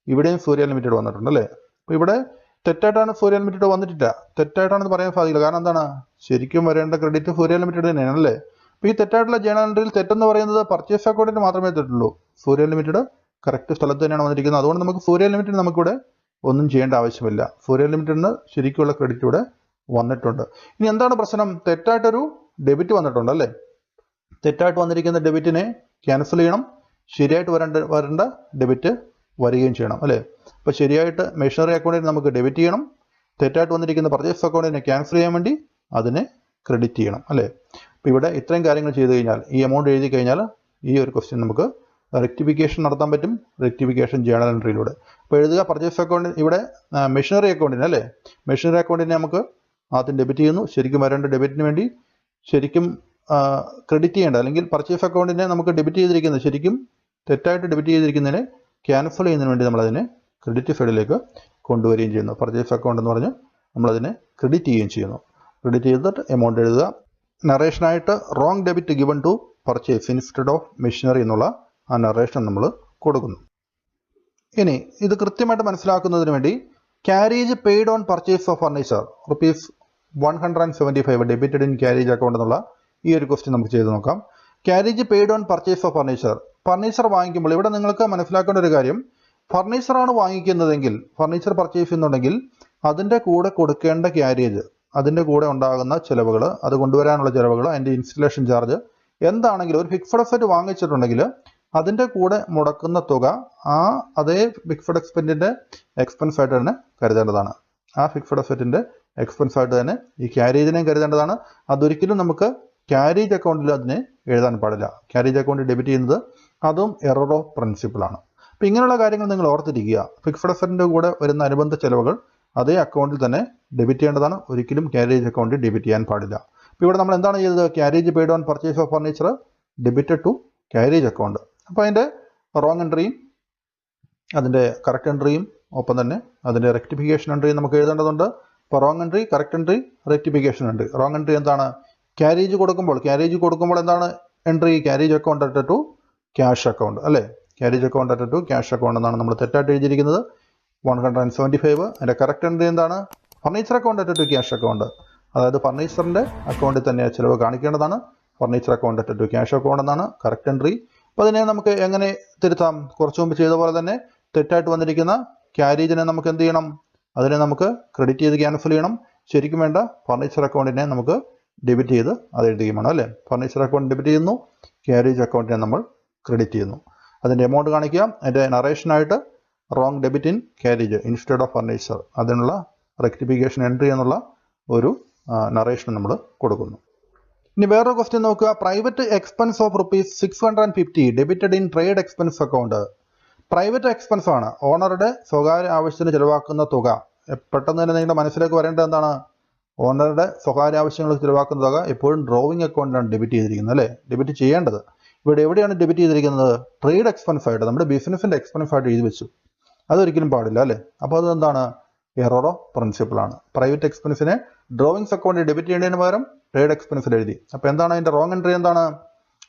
ഇവിടെയും സൂര്യ ലിമിറ്റഡ് വന്നിട്ടുണ്ട് അല്ലേ. അപ്പോൾ ഇവിടെ തെറ്റായിട്ടാണ് സൂര്യ ലിമിറ്റഡ് വന്നിട്ടില്ല, തെറ്റായിട്ടാണെന്ന് പറയാൻ സാധിക്കില്ല. കാരണം എന്താണ്? ശരിക്കും വരേണ്ട ക്രെഡിറ്റ് സൂര്യ ലിമിറ്റഡ് തന്നെയാണ് അല്ലേ. അപ്പോൾ ഈ തെറ്റായിട്ടുള്ള ജേണൽ എൻട്രിയിൽ തെറ്റെന്ന് പറയുന്നത് പർച്ചേസ് അക്കൗണ്ടിന് മാത്രമേ തെറ്റുള്ളൂ. സൂര്യ ലിമിറ്റഡ് കറക്റ്റ് സ്ഥലത്ത് തന്നെയാണ് വന്നിരിക്കുന്നത്. അതുകൊണ്ട് നമുക്ക് സൂര്യ ലിമിറ്റഡ് നമുക്കിവിടെ ഒന്നും ചെയ്യേണ്ട ആവശ്യമില്ല. സൂര്യ ലിമിറ്റഡിന് ശരിക്കുള്ള ക്രെഡിറ്റ് ഇവിടെ വന്നിട്ടുണ്ട്. ഇനി എന്താണ് പ്രശ്നം? തെറ്റായിട്ടൊരു ഡെബിറ്റ് വന്നിട്ടുണ്ട് അല്ലേ. തെറ്റായിട്ട് വന്നിരിക്കുന്ന ഡെബിറ്റിനെ ക്യാൻസൽ ചെയ്യണം, ശരിയായിട്ട് വരേണ്ട ഡെബിറ്റ് വരികയും ചെയ്യണം അല്ലേ. അപ്പോൾ ശരിയായിട്ട് മെഷീനറി അക്കൗണ്ടിന് നമുക്ക് ഡെബിറ്റ് ചെയ്യണം, തെറ്റായിട്ട് വന്നിരിക്കുന്ന പർച്ചേസ് അക്കൗണ്ടിനെ ക്യാൻസൽ ചെയ്യാൻ വേണ്ടി അതിനെ ക്രെഡിറ്റ് ചെയ്യണം അല്ലേ. അപ്പോൾ ഇവിടെ ഇത്രയും കാര്യങ്ങൾ ചെയ്ത് കഴിഞ്ഞാൽ, ഈ എമൗണ്ട് എഴുതി കഴിഞ്ഞാൽ ഈ ഒരു ക്വസ്റ്റ്യൻ നമുക്ക് റെക്ടിഫിക്കേഷൻ നടത്താൻ പറ്റും, റെക്ടിഫിക്കേഷൻ ജേണൽ എൻട്രിയിലൂടെ. അപ്പോൾ എഴുതുക പർച്ചേസ് അക്കൗണ്ട്, ഇവിടെ മെഷീനറി അക്കൗണ്ടിന് അല്ലേ. മെഷീനറി അക്കൗണ്ടിനെ നമുക്ക് ആദ്യം ഡെബിറ്റ് ചെയ്യുന്നു, ശരിക്കും വരേണ്ട ഡെബിറ്റിന് വേണ്ടി ശരിക്കും ക്രെഡിറ്റ് ചെയ്യേണ്ട, അല്ലെങ്കിൽ പർച്ചേസ് അക്കൗണ്ടിനെ നമുക്ക് ഡെബിറ്റ് ചെയ്തിരിക്കുന്നത് ശരിക്കും തെറ്റായിട്ട് ഡെബിറ്റ് ചെയ്തിരിക്കുന്നതിനെ ക്യാൻസൽ ചെയ്യുന്നതിന് വേണ്ടി നമ്മളതിനെ ക്രെഡിറ്റ് സൈഡിലേക്ക് കൊണ്ടുവരികയും ചെയ്യുന്നു. പർച്ചേസ് അക്കൗണ്ട് എന്ന് പറഞ്ഞ് നമ്മളതിനെ ക്രെഡിറ്റ് ചെയ്യുകയും ചെയ്യുന്നു. ക്രെഡിറ്റ് ചെയ്തിട്ട് എമൗണ്ട് എഴുതുക. നറേഷനായിട്ട് wrong debit given to purchase instead of machinery എന്നുള്ള ആ നറേഷൻ നമ്മൾ കൊടുക്കുന്നു. ഇനി ഇത് കൃത്യമായിട്ട് മനസ്സിലാക്കുന്നതിന് വേണ്ടി carriage paid on purchase of furniture ₹175 debited in carriage account എന്നുള്ള ഈ ഒരു ക്വസ്റ്റ്യൻ നമുക്ക് ചെയ്ത് നോക്കാം. Carriage paid on purchase of furniture വാങ്ങിക്കുമ്പോൾ ഇവിടെ നിങ്ങൾക്ക് മനസ്സിലാക്കേണ്ട ഒരു കാര്യം, ഫർണിച്ചറാണ് വാങ്ങിക്കുന്നതെങ്കിൽ, ഫർണിച്ചർ പർച്ചേസ് ചെയ്യുന്നുണ്ടെങ്കിൽ അതിൻ്റെ കൂടെ കൊടുക്കേണ്ട ക്യാരേജ്, അതിൻ്റെ കൂടെ ഉണ്ടാകുന്ന ചിലവുകൾ, അത് കൊണ്ടുവരാനുള്ള ചിലവുകൾ, അതിൻ്റെ ഇൻസ്റ്റലേഷൻ ചാർജ് എന്താണെങ്കിലും ഒരു ഫിക്സഡ് അസറ്റ് വാങ്ങിച്ചിട്ടുണ്ടെങ്കിൽ അതിൻ്റെ കൂടെ മുടക്കുന്ന തുക ആ അതേ ഫിക്സഡ് എക്സ്പെൻസിൻ്റെ എക്സ്പെൻസ് ആയിട്ട് തന്നെ കരുതേണ്ടതാണ്. ആ ഫിക്സഡ് അസറ്റിൻ്റെ എക്സ്പെൻസ് ആയിട്ട് തന്നെ ഈ ക്യാരേജിനെയും കരുതേണ്ടതാണ്. അതൊരിക്കലും നമുക്ക് ക്യാരേജ് അക്കൗണ്ടിൽ അതിനെ എഴുതാൻ പാടില്ല. ക്യാരേജ് അക്കൗണ്ടിൽ ഡെബിറ്റ് ചെയ്യുന്നത് അതും എറർ ഓഫ് പ്രിൻസിപ്പിളാണ്. അപ്പോൾ ഇങ്ങനെയുള്ള കാര്യങ്ങൾ നിങ്ങൾ ഓർത്തിരിക്കുക. ഫിക്സഡ് അസറ്റിൻ്റെ കൂടെ വരുന്ന അനുബന്ധ ചെലവുകൾ അതേ അക്കൗണ്ടിൽ തന്നെ ഡെബിറ്റ് ചെയ്യേണ്ടതാണ്, ഒരിക്കലും ക്യാരേജ് അക്കൗണ്ടിൽ ഡെബിറ്റ് ചെയ്യാൻ പാടില്ല. അപ്പോൾ ഇവിടെ നമ്മൾ എന്താണ് ചെയ്തത്? Carriage paid on purchase of furniture debited to carriage account. അപ്പോൾ അതിൻ്റെ റോങ് എൻട്രിയും അതിൻ്റെ കറക്റ്റ് എൻട്രിയും ഒപ്പം തന്നെ അതിൻ്റെ റെക്ടിഫിക്കേഷൻ എൻട്രിയും നമുക്ക് എഴുതേണ്ടതുണ്ട്. അപ്പോൾ wrong entry, correct entry, rectification entry. Wrong entry എന്താണ്? ക്യാരേജ് കൊടുക്കുമ്പോൾ എന്താണ് entry? Carriage account to cash account അല്ലേ. Carriage account to cash account എന്നാണ് നമ്മൾ തെറ്റായിട്ട് എഴുതിയിരിക്കുന്നത്. 175. അതിൻ്റെ കറക്റ്റ് എൻട്രി എന്താണ്? Furniture account to cash account. അതായത് ഫർണിച്ചറിൻ്റെ അക്കൗണ്ടിൽ തന്നെ ചിലവ് കാണിക്കേണ്ടതാണ്. Furniture account to cash account എന്നാണ് കറക്റ്റ് എൻട്രി. അപ്പോൾ അതിനെ നമുക്ക് എങ്ങനെ തിരുത്താം? കുറച്ച് മുമ്പ് ചെയ്ത പോലെ തന്നെ തെറ്റായിട്ട് വന്നിരിക്കുന്ന ക്യാരേജിനെ നമുക്ക് എന്ത് ചെയ്യണം? അതിനെ നമുക്ക് ക്രെഡിറ്റ് ചെയ്ത് ക്യാൻസൽ ചെയ്യണം. ശരിക്കും വേണ്ട ഫർണിച്ചർ അക്കൗണ്ടിനെ നമുക്ക് ഡെബിറ്റ് ചെയ്ത് അത് എഴുതുകയും വേണം അല്ലേ. ഫർണിച്ചർ അക്കൗണ്ട് ഡെബിറ്റ് ചെയ്യുന്നു, ക്യാരേജ് അക്കൗണ്ടിനെ നമ്മൾ ക്രെഡിറ്റ് ചെയ്യുന്നു. അതിൻ്റെ എമൗണ്ട് കാണിക്കുക. അതിൻ്റെ നറേഷനായിട്ട് wrong debit in carriage instead of furniture, അതിനുള്ള റെക്ടിഫിക്കേഷൻ എൻട്രി എന്നുള്ള ഒരു നറേഷൻ നമ്മൾ കൊടുക്കുന്നു. ഇനി വേറൊരു ക്വസ്റ്റ്യൻ നോക്കുക. Private expense of ₹650 debited in trade expense account. Private expense ആണ്, ഓണറുടെ സ്വകാര്യ ആവശ്യത്തിന് ചിലവാക്കുന്ന തുക. പെട്ടെന്ന് തന്നെ നിങ്ങളുടെ മനസ്സിലേക്ക് വരേണ്ടത് എന്താണ്? ഓണറുടെ സ്വകാര്യ ആവശ്യങ്ങൾക്ക് ചിലവാക്കുന്ന തുക എപ്പോഴും ഡ്രോയിങ് അക്കൗണ്ടിലാണ് ഡെബിറ്റ് ചെയ്തിരിക്കുന്നത് അല്ലേ. ഡെബിറ്റ് ചെയ്യേണ്ടത് ഇവിടെ എവിടെയാണ് ഡെബിറ്റ് ചെയ്തിരിക്കുന്നത്? ട്രേഡ് എക്സ്പെൻസ് ആയിട്ട്, നമ്മുടെ ബിസിനസിൻ്റെ എക്സ്പെൻസ് ആയിട്ട് എഴുതി വെച്ചു. അതൊരിക്കലും പാടില്ല അല്ലേ. അപ്പോൾ അതെന്താണ്? എറർ ഓഫ് പ്രിൻസിപ്പിൾ ആണ്. പ്രൈവറ്റ് എക്സ്പെൻസിനെ ഡ്രോയിങ്സ് അക്കൗണ്ടിൽ ഡെബിറ്റ് ചെയ്യേണ്ടതിന് പകരം ട്രേഡ് എക്സ്പെൻസിൽ എഴുതി. അപ്പോൾ എന്താണ് അതിൻ്റെ റോങ് എൻട്രി? എന്താണ്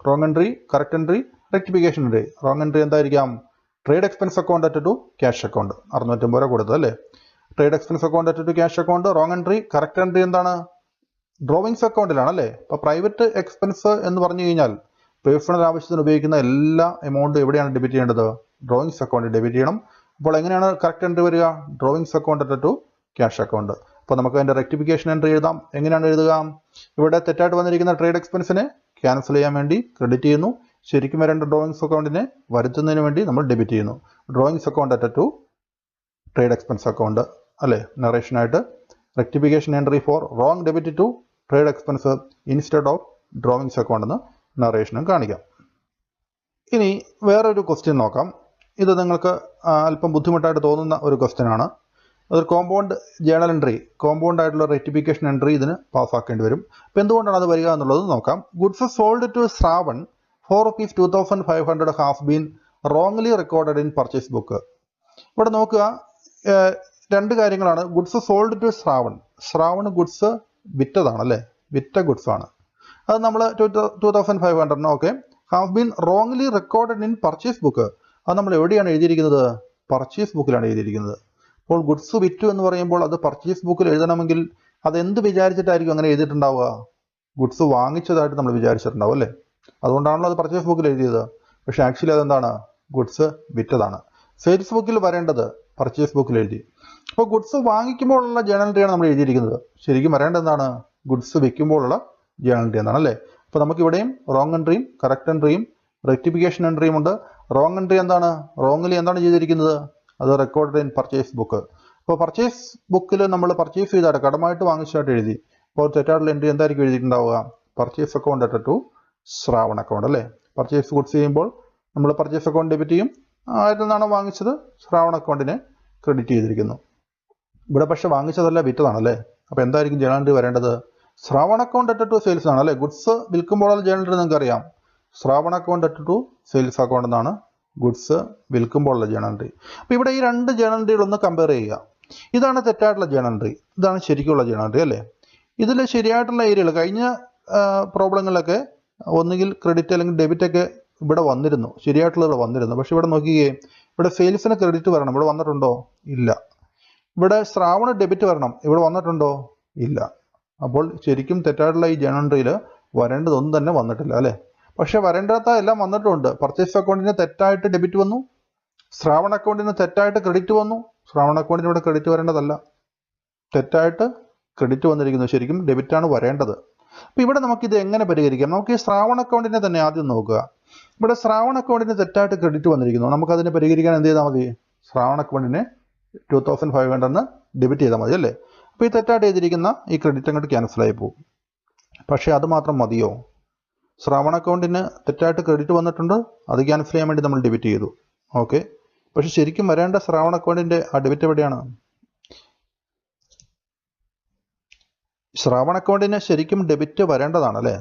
wrong entry? Correct entry, rectification entry. Wrong entry എന്തായിരിക്കാം? Trade expense account at to cash account 650 രൂപ കൊടുത്തത് അല്ലേ? Trade expense account at to cash account wrong entry. Correct entry എന്താണ്? ഡ്രോവിങ്സ് അക്കൗണ്ടിലാണ് അല്ലേ? അപ്പോൾ പ്രൈവറ്റ് എക്സ്പെൻസ് എന്ന് പറഞ്ഞു കഴിഞ്ഞാൽ പേഴ്സണൽ ആവശ്യത്തിന് ഉപയോഗിക്കുന്ന എല്ലാ എമൗണ്ടും എവിടെയാണ് ഡെബിറ്റ് ചെയ്യേണ്ടത്? ഡ്രോയിങ്സ് അക്കൗണ്ടിൽ ഡെബിറ്റ് ചെയ്യണം. അപ്പോൾ എങ്ങനെയാണ് കറക്റ്റ് എൻട്രി വരിക? Drawings account at to cash account. അപ്പോൾ നമുക്ക് അതിൻ്റെ റെക്ടിഫിക്കേഷൻ എൻട്രി എഴുതാം. എങ്ങനെയാണ് എഴുതുക? ഇവിടെ തെറ്റായിട്ട് വന്നിരിക്കുന്ന ട്രേഡ് എക്സ്പെൻസിനെ ക്യാൻസൽ ചെയ്യാൻ വേണ്ടി ക്രെഡിറ്റ് ചെയ്യുന്നു. ശരിക്കും വരേണ്ട ഡ്രോയിങ്സ് അക്കൗണ്ടിനെ വരുത്തുന്നതിന് വേണ്ടി നമ്മൾ ഡെബിറ്റ് ചെയ്യുന്നു. Drawings account at to trade expense account അല്ലേ? നറേഷനായിട്ട് rectification entry for wrong debit to trade expense instead of drawings account എന്ന് നറേഷനും കാണിക്കാം. ഇനി വേറൊരു ക്വസ്റ്റ്യൻ നോക്കാം. ഇത് നിങ്ങൾക്ക് അല്പം ബുദ്ധിമുട്ടായിട്ട് തോന്നുന്ന ഒരു ക്വസ്റ്റ്യൻ ആണ്. അതൊരു കോമ്പൗണ്ട് ജേണൽ എൻട്രി, കോമ്പൗണ്ട് ആയിട്ടുള്ള റെക്ടിഫിക്കേഷൻ എൻട്രി ഇതിന് പാസ്സാക്കേണ്ടി വരും. അപ്പോൾ എന്തുകൊണ്ടാണ് അത് വരിക എന്നുള്ളത് നോക്കാം. Goods sold to Shravan for ₹2,500 has been wrongly recorded in purchase book. ഇവിടെ നോക്കുക, രണ്ട് കാര്യങ്ങളാണ്. Goods sold to Shravan, Shravan goods വിറ്റതാണ് അല്ലേ? വിറ്റ ഗുഡ്സ് ആണ്. അത് നമ്മൾ 2,500 okay. Have been wrongly recorded in purchase book, അത് നമ്മൾ എവിടെയാണ് എഴുതിയിരിക്കുന്നത്? പർച്ചേസ് ബുക്കിലാണ് എഴുതിയിരിക്കുന്നത്. അപ്പോൾ ഗുഡ്സ് വിറ്റു എന്ന് പറയുമ്പോൾ അത് പർച്ചേസ് ബുക്കിൽ എഴുതണമെങ്കിൽ അത് എന്ത് വിചാരിച്ചിട്ടായിരിക്കും അങ്ങനെ എഴുതിയിട്ടുണ്ടാവുക? ഗുഡ്സ് വാങ്ങിച്ചതായിട്ട് നമ്മൾ വിചാരിച്ചിട്ടുണ്ടാവും അല്ലേ? അതുകൊണ്ടാണല്ലോ അത് പർച്ചേസ് ബുക്കിൽ എഴുതിയത്. പക്ഷേ ആക്ച്വലി അതെന്താണ്? ഗുഡ്സ് വിറ്റതാണ്. സെയിൽസ് ബുക്കിൽ വരേണ്ടത് പർച്ചേസ് ബുക്കിൽ എഴുതി. അപ്പോൾ ഗുഡ്സ് വാങ്ങിക്കുമ്പോഴുള്ള ജേണൽ എൻട്രിയാണ് നമ്മൾ എഴുതിയിരിക്കുന്നത്. ശരിക്കും വരേണ്ടത് എന്താണ്? ഗുഡ്സ് വിൽക്കുമ്പോഴുള്ള ജേണൽ എൻട്രി എന്നാണ് അല്ലേ? അപ്പോൾ നമുക്ക് ഇവിടെയും റോങ് എൻട്രിയും കറക്റ്റ് എൻട്രിയും റെക്ടിഫിക്കേഷൻ എൻട്രിയും ഉണ്ട്. റോങ് എൻട്രി എന്താണ്? റോങ്ലി എന്താണ് ചെയ്തിരിക്കുന്നത്? അത് റെക്കോർഡ് ഇൻ പർച്ചേസ് ബുക്ക്. അപ്പോൾ പർച്ചേസ് ബുക്കിൽ നമ്മൾ പർച്ചേസ് ചെയ്തായിട്ട് കടമായിട്ട് വാങ്ങിച്ചതായിട്ട് എഴുതി. അപ്പോൾ തെറ്റായിട്ടുള്ള എൻട്രി എന്തായിരിക്കും എഴുതിയിട്ടുണ്ടാവുക? Purchase account at to Shravan account അല്ലേ? പർച്ചേസ് ഗുഡ്സ് ചെയ്യുമ്പോൾ നമ്മൾ പർച്ചേസ് അക്കൗണ്ട് ഡെബിറ്റ് ചെയ്യും. ആരിൽ നിന്നാണ് വാങ്ങിച്ചത്? ശ്രാവൺ അക്കൗണ്ടിനെ ക്രെഡിറ്റ് ചെയ്തിരിക്കുന്നു. ഇവിടെ പക്ഷെ വാങ്ങിച്ചതല്ല, വിറ്റതാണല്ലേ? അപ്പോൾ എന്തായിരിക്കും ജേണൽ എൻട്രി വരേണ്ടത്? Shravan account at to sales ആണ് അല്ലേ? ഗുഡ്സ് വിൽക്കുമ്പോഴുള്ള ജേണൽ എൻട്രി നിങ്ങൾക്ക് അറിയാം. Shravan account at to sales account എന്നാണ് ഗുഡ്സ് വിൽക്കുമ്പോഴുള്ള ജേണൽ എൻട്രി. അപ്പോൾ ഇവിടെ ഈ രണ്ട് ജേണൽ എൻട്രികളൊന്ന് കമ്പയർ ചെയ്യുക. ഇതാണ് തെറ്റായിട്ടുള്ള ജേണൽ എൻട്രി, ഇതാണ് ശരിക്കുള്ള ജേണൽ എൻട്രി അല്ലേ? ഇതിൽ ശരിയായിട്ടുള്ള ഏരിയകൾ കഴിഞ്ഞ പ്രോബ്ലങ്ങളിലൊക്കെ ഒന്നുകിൽ ക്രെഡിറ്റ് അല്ലെങ്കിൽ ഡെബിറ്റ് ഒക്കെ ഇവിടെ വന്നിരുന്നു, ശരിയായിട്ടുള്ളത് വന്നിരുന്നു. പക്ഷെ ഇവിടെ നോക്കിയേ, ഇവിടെ സെയിൽസിന് ക്രെഡിറ്റ് വരണം, ഇവിടെ വന്നിട്ടുണ്ടോ? ഇല്ല. ഇവിടെ ശ്രാവണ ഡെബിറ്റ് വരണം, ഇവിടെ വന്നിട്ടുണ്ടോ? ഇല്ല. അപ്പോൾ ശരിക്കും തെറ്റായിട്ടുള്ള ഈ ജേണൽ എൻട്രിയിൽ വരേണ്ടതൊന്നും തന്നെ വന്നിട്ടില്ല അല്ലേ? പക്ഷെ വരേണ്ടാത്ത എല്ലാം വന്നിട്ടുണ്ട്. പർച്ചേസ് അക്കൗണ്ടിന് തെറ്റായിട്ട് ഡെബിറ്റ് വന്നു, ശ്രാവൺ അക്കൗണ്ടിന് തെറ്റായിട്ട് ക്രെഡിറ്റ് വന്നു. ശ്രാവൺ അക്കൗണ്ടിന് ഇവിടെ ക്രെഡിറ്റ് വരേണ്ടതല്ല, തെറ്റായിട്ട് ക്രെഡിറ്റ് വന്നിരിക്കുന്നു. ശരിക്കും ഡെബിറ്റാണ് വരേണ്ടത്. അപ്പോൾ ഇവിടെ നമുക്കിത് എങ്ങനെ പരിഹരിക്കാം? നമുക്ക് ഈ ശ്രാവൺ അക്കൗണ്ടിനെ തന്നെ ആദ്യം നോക്കുക. ഇവിടെ ശ്രാവൺ അക്കൗണ്ടിന് തെറ്റായിട്ട് ക്രെഡിറ്റ് വന്നിരിക്കുന്നു. നമുക്കതിനെ പരിഹരിക്കാൻ എന്ത് ചെയ്താൽ മതി? ശ്രാവൺ അക്കൗണ്ടിനെ 2,500 ഡെബിറ്റ് ചെയ്താൽ മതി അല്ലേ? അപ്പോൾ ഈ തെറ്റായിട്ട് ചെയ്തിരിക്കുന്ന ഈ ക്രെഡിറ്റ് അങ്ങോട്ട് ക്യാൻസലായി പോകും. പക്ഷേ അത് മാത്രം മതിയോ? ശ്രാവൺ അക്കൗണ്ടിന് തെറ്റായിട്ട് ക്രെഡിറ്റ് വന്നിട്ടുണ്ട്, അത് ക്യാൻസൽ ചെയ്യാൻ വേണ്ടി നമ്മൾ ഡെബിറ്റ് ചെയ്തു. ഓക്കെ. പക്ഷെ ശരിക്കും വരേണ്ട ശ്രാവൺ അക്കൗണ്ടിൻ്റെ ആ ഡെബിറ്റ് എവിടെയാണ്? ശ്രാവൺ അക്കൗണ്ടിന് ശരിക്കും ഡെബിറ്റ് വരേണ്ടതാണ് അല്ലേ?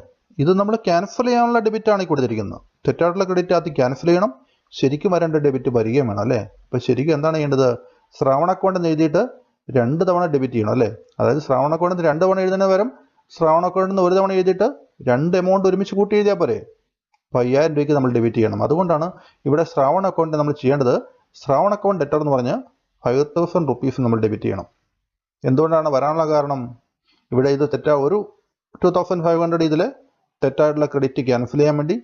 ഇത് നമ്മൾ ക്യാൻസൽ ചെയ്യാനുള്ള ഡെബിറ്റാണ് ഈ കൊടുത്തിരിക്കുന്നത്. തെറ്റായിട്ടുള്ള ക്രെഡിറ്റ് ആദ്യം ക്യാൻസൽ ചെയ്യണം, ശരിക്കും വരേണ്ട ഡെബിറ്റ് വരികയും വേണം അല്ലേ? അപ്പോൾ ശരിക്കും എന്താണ് ചെയ്യേണ്ടത്? ശ്രാവൺ അക്കൗണ്ട് എഴുതിയിട്ട് 2 തവണ ഡെബിറ്റ് ചെയ്യണം അല്ലേ? അതായത് ശ്രാവൺ അക്കൗണ്ടിന് 2 തവണ എഴുതുന്നതിന് പകരം ശ്രാവൺ അക്കൗണ്ടിൽ നിന്ന് 1 തവണ എഴുതിയിട്ട് 2 എമൗണ്ട് ഒരുമിച്ച് കൂട്ടി എഴുതിയാൽ പോരെ? 5000 രൂപയ്ക്ക് നമ്മൾ ഡെബിറ്റ് ചെയ്യണം. അതുകൊണ്ടാണ് ഇവിടെ ശ്രാവൺ അക്കൗണ്ടിൽ നമ്മൾ ചെയ്യേണ്ടത്. ശ്രാവൺ അക്കൗണ്ട് ഡെറ്റർ എന്ന് പറഞ്ഞ് 5000 റുപ്പീസ് നമ്മൾ ഡെബിറ്റ് ചെയ്യണം. എന്തുകൊണ്ടാണ് വരാനുള്ള കാരണം? ഇവിടെ ഇത് ഒരു 2,500 ഇതിൽ തെറ്റായിട്ടുള്ള ക്രെഡിറ്റ് ക്യാൻസൽ ചെയ്യാൻ വേണ്ടി,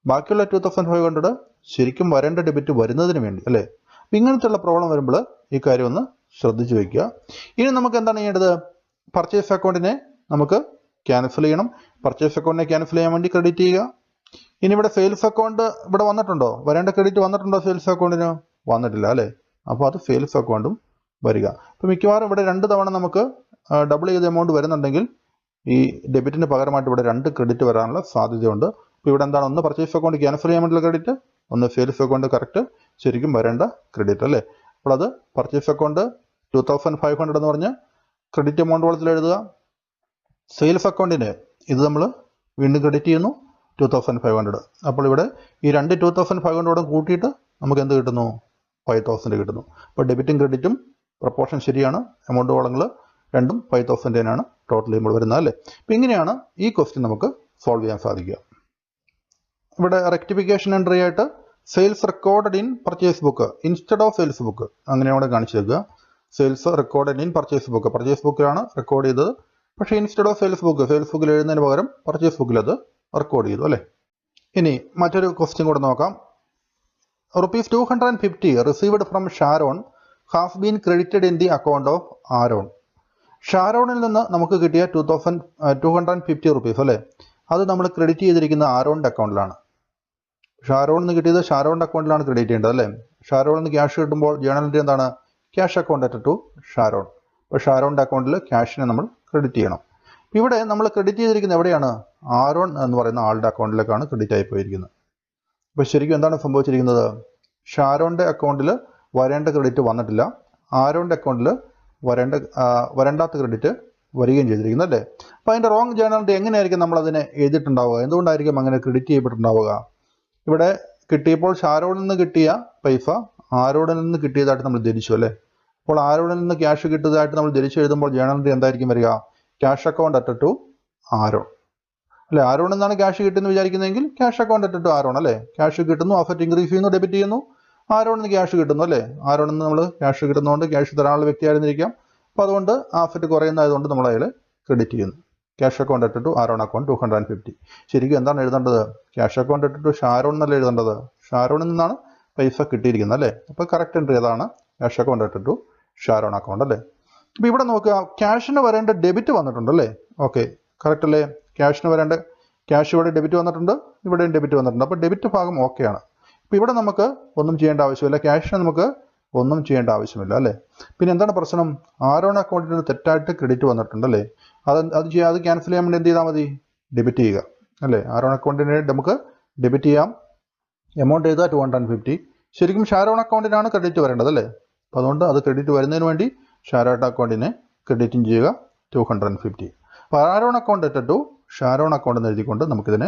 ബാക്കിയുള്ള 2,500 ശരിക്കും വരേണ്ട ഡെബിറ്റ് വരുന്നതിന് വേണ്ടി അല്ലേ? അപ്പം ഇങ്ങനത്തെയുള്ള പ്രോബ്ലം വരുമ്പോൾ ഈ കാര്യം ഒന്ന് ശ്രദ്ധിച്ചു വയ്ക്കുക. ഇനി നമുക്ക് എന്താണ് ചെയ്യേണ്ടത്? പർച്ചേസ് അക്കൗണ്ടിനെ നമുക്ക് ക്യാൻസൽ ചെയ്യണം. പർച്ചേസ് അക്കൗണ്ടിനെ ക്യാൻസൽ ചെയ്യാൻ വേണ്ടി ക്രെഡിറ്റ് ചെയ്യുക. ഇനി ഇവിടെ സെയിൽസ് അക്കൗണ്ട് ഇവിടെ വന്നിട്ടുണ്ടോ? വരേണ്ട ക്രെഡിറ്റ് വന്നിട്ടുണ്ടോ? സെയിൽസ് അക്കൗണ്ടിന് വന്നിട്ടില്ല അല്ലേ? അപ്പോൾ അത് സെയിൽസ് അക്കൗണ്ടും വരിക. അപ്പോൾ മിക്കവാറും ഇവിടെ 2 തവണ നമുക്ക് ഡബിൾ ചെയ്ത എമൗണ്ട് വരുന്നുണ്ടെങ്കിൽ ഈ ഡെബിറ്റിന് പകരമായിട്ട് ഇവിടെ 2 ക്രെഡിറ്റ് വരാനുള്ള സാധ്യതയുണ്ട്. അപ്പോൾ ഇവിടെ എന്താണ്? ഒന്ന് പർച്ചേസ് അക്കൗണ്ട് ക്യാൻസൽ ചെയ്യാൻ വേണ്ടിയുള്ള ക്രെഡിറ്റ്, ഒന്ന് സെയിൽസ് അക്കൗണ്ട് കറക്റ്റ് ശരിക്കും വരേണ്ട ക്രെഡിറ്റ് അല്ലേ? അപ്പോൾ അത് പർച്ചേസ് അക്കൗണ്ട് 2,500 എന്ന് പറഞ്ഞ് ക്രെഡിറ്റ് എമൗണ്ട് കോളത്തിൽ എഴുതുക. സെയിൽസ് അക്കൗണ്ടിന് ഇത് നമ്മൾ വീണ്ടും ക്രെഡിറ്റ് ചെയ്യുന്നു 2,500. അപ്പോൾ ഇവിടെ ഈ 2 2,500 കൂട്ടിയിട്ട് നമുക്ക് എന്ത് കിട്ടുന്നു? 5,000 കിട്ടുന്നു. അപ്പോൾ ഡെബിറ്റും ക്രെഡിറ്റും പ്രപ്പോർഷൻ ശരിയാണ്. എമൗണ്ട് കോളങ്ങൾ രണ്ടും 5,000 തന്നെയാണ് ടോട്ടൽ ചെയ്യുമ്പോൾ വരുന്നത് അല്ലേ? അപ്പോൾ ഇങ്ങനെയാണ് ഈ ക്വസ്റ്റ്യൻ നമുക്ക് സോൾവ് ചെയ്യാൻ സാധിക്കുക. ഇവിടെ റെക്ടിഫിക്കേഷൻ എൻട്രി ആയിട്ട് sales recorded in purchase book instead of sales book അങ്ങനെ അവിടെ കാണിച്ചേക്കുക. സെയിൽസ് റെക്കോർഡഡ് ഇൻ പർച്ചേസ് ബുക്കിലാണ് റെക്കോർഡ് ചെയ്തത്. പക്ഷേ ഇൻസ്റ്റെഡ് ഓഫ് സെയിൽസ് ബുക്കിൽ എഴുതുന്നതിന് പകരം പർച്ചേസ് ബുക്കിൽ അത് റെക്കോർഡ് ചെയ്തു അല്ലേ. ഇനി മറ്റൊരു ക്വസ്റ്റ്യൻ കൂടെ നോക്കാം. ₹250 received from Sharon has been credited in the account of Aaron. ഷാരോണിൽ നിന്ന് നമുക്ക് കിട്ടിയ ₹250 അല്ലേ, അത് നമ്മൾ ക്രെഡിറ്റ് ചെയ്തിരിക്കുന്ന ആരോണിൻ്റെ അക്കൗണ്ടിലാണ്. ഷാരോണിൽ നിന്ന് കിട്ടിയത് ഷാരോണിൻ്റെ അക്കൗണ്ടിലാണ് ക്രെഡിറ്റ് ചെയ്യേണ്ടത് അല്ലേ. ഷാരോണിൽ നിന്ന് ക്യാഷ് കിട്ടുമ്പോൾ ജേണൽ എൻട്രി എന്താണ്? Cash account to Sharon. അപ്പോൾ ഷാരോണിൻ്റെ അക്കൗണ്ടിൽ ക്യാഷിനെ നമ്മൾ ക്രെഡിറ്റ് ചെയ്യണം. ഇവിടെ നമ്മൾ ക്രെഡിറ്റ് ചെയ്തിരിക്കുന്നത് എവിടെയാണ്? ആരോൺ എന്ന് പറയുന്ന ആളുടെ അക്കൗണ്ടിലേക്കാണ് ക്രെഡിറ്റ് ആയി പോയിരിക്കുന്നത്. അപ്പോൾ ശരിക്കും എന്താണ് സംഭവിച്ചിരിക്കുന്നത്? ഷാരോണിൻ്റെ അക്കൗണ്ടിൽ വരേണ്ട ക്രെഡിറ്റ് വന്നിട്ടില്ല, ആരോണിൻ്റെ അക്കൗണ്ടിൽ വരണ്ടാത്ത ക്രെഡിറ്റ് വരികയും ചെയ്തിരിക്കുന്നു അല്ലേ. അപ്പോൾ അതിൻ്റെ റോങ് ജേണൽ എൻട്രി എങ്ങനെയായിരിക്കും നമ്മൾ അതിനെ എഴുതിയിട്ടുണ്ടാവുക? എന്തുകൊണ്ടായിരിക്കും അങ്ങനെ ക്രെഡിറ്റ് ചെയ്യപ്പെട്ടിട്ടുണ്ടാവുക? ഇവിടെ കിട്ടിയപ്പോൾ ഷാരോണിൽ നിന്ന് കിട്ടിയ പൈസ ആരോണിൽ നിന്ന് കിട്ടിയതായിട്ട് നമ്മൾ ധരിച്ചു അല്ലേ. അപ്പോൾ ആരോണിൽ നിന്ന് ക്യാഷ് കിട്ടിയതായിട്ട് നമ്മൾ ധരിച്ചു എഴുതുമ്പോൾ ജേണൽ എൻട്രി എന്തായിരിക്കും വരിക? ക്യാഷ് അക്കൗണ്ട് ടു ആരോൺ അല്ലേ. ആരോണിൽ നിന്നാണ് ക്യാഷ് കിട്ടുമെന്ന് വിചാരിക്കുന്നതെങ്കിൽ ക്യാഷ് അക്കൗണ്ട് ടു ആരോൺ അല്ലേ. ക്യാഷ് കിട്ടുന്നു, അസറ്റ് ഇൻക്രീസ് ചെയ്യുന്നു, ഡെബിറ്റ് ചെയ്യുന്നു, ആരോണിൽ നിന്ന് ക്യാഷ് കിട്ടുന്നു അല്ലേ. ആരോണിൽ നിന്ന് നമ്മൾ ക്യാഷ് കിട്ടുന്നതുകൊണ്ട് ക്യാഷ് തരാനുള്ള വ്യക്തിയായിരുന്നിരിക്കാം. അപ്പോൾ അതുകൊണ്ട് ആസറ്റ് കുറയുന്നതായതുകൊണ്ട് നമ്മൾ അതിൽ ക്രെഡിറ്റ് ചെയ്യുന്നു. Cash account to Aaron account 250. ശരിക്കും എന്താണ് എഴുതേണ്ടത്? ക്യാഷ് അക്കൗണ്ട് ടു ഷാരോൺ എന്നല്ല എഴുതേണ്ടത്, ഷാരോണിൽ നിന്നാണ് പൈസ കിട്ടിയിരിക്കുന്നത് അല്ലേ. അപ്പോൾ കറക്റ്റ് എൻട്രി ഏതാണ്? Cash account to Sharon account അല്ലേ. അപ്പോൾ ഇവിടെ നോക്കുക, ക്യാഷിന് വരേണ്ട ഡെബിറ്റ് വന്നിട്ടുണ്ടല്ലേ. ഓക്കെ, കറക്റ്റ് അല്ലേ. ക്യാഷിന് വരേണ്ട ക്യാഷ് ഇവിടെ ഡെബിറ്റ് വന്നിട്ടുണ്ട്, ഇവിടെയും ഡെബിറ്റ് വന്നിട്ടുണ്ട്. അപ്പോൾ ഡെബിറ്റ് ഭാഗം ഓക്കെയാണ്. ഇപ്പോൾ ഇവിടെ നമുക്ക് ഒന്നും ചെയ്യേണ്ട ആവശ്യമില്ല, ക്യാഷിന് നമുക്ക് ഒന്നും ചെയ്യേണ്ട ആവശ്യമില്ല അല്ലേ. പിന്നെ എന്താണ് പ്രശ്നം? ആരോൺ അക്കൗണ്ടിന് തെറ്റായിട്ട് ക്രെഡിറ്റ് വന്നിട്ടുണ്ടല്ലേ. അത് ക്യാൻസൽ ചെയ്യാൻ വേണ്ടി എന്ത് ചെയ്താൽ മതി? ഡെബിറ്റ് ചെയ്യുക അല്ലേ. ആരോൺ അക്കൗണ്ടിനെ നമുക്ക് ഡെബിറ്റ് ചെയ്യാം. എമൗണ്ട് ചെയ്താൽ 250. ശരിക്കും ഷാരോൺ അക്കൗണ്ടിനാണ് ക്രെഡിറ്റ് വരേണ്ടത് അല്ലേ. അപ്പോൾ അതുകൊണ്ട് അത് ക്രെഡിറ്റ് വരുന്നതിന് വേണ്ടി ഷാരോൺ അക്കൗണ്ടിനെ ക്രെഡിറ്റും ചെയ്യുക 250. അപ്പോൾ Aaron account to Sharon account എന്ന് എഴുതിക്കൊണ്ട് നമുക്കിതിനെ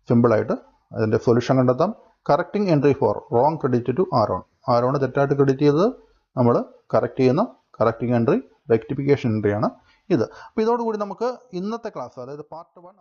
സിമ്പിളായിട്ട് അതിൻ്റെ സൊല്യൂഷൻ കണ്ടെത്താം. Correcting entry for wrong credit to Aaron. ആരോണ് തെറ്റായിട്ട് ക്രെഡിറ്റ് ചെയ്തത് നമ്മൾ കറക്റ്റ് ചെയ്യുന്ന കറക്റ്റിംഗ് എൻട്രി റെക്ടിഫിക്കേഷൻ എൻട്രിയാണ് ഇത്. അപ്പോൾ ഇതോടുകൂടി നമുക്ക് ഇന്നത്തെ ക്ലാസ്, അതായത് പാർട്ട് 1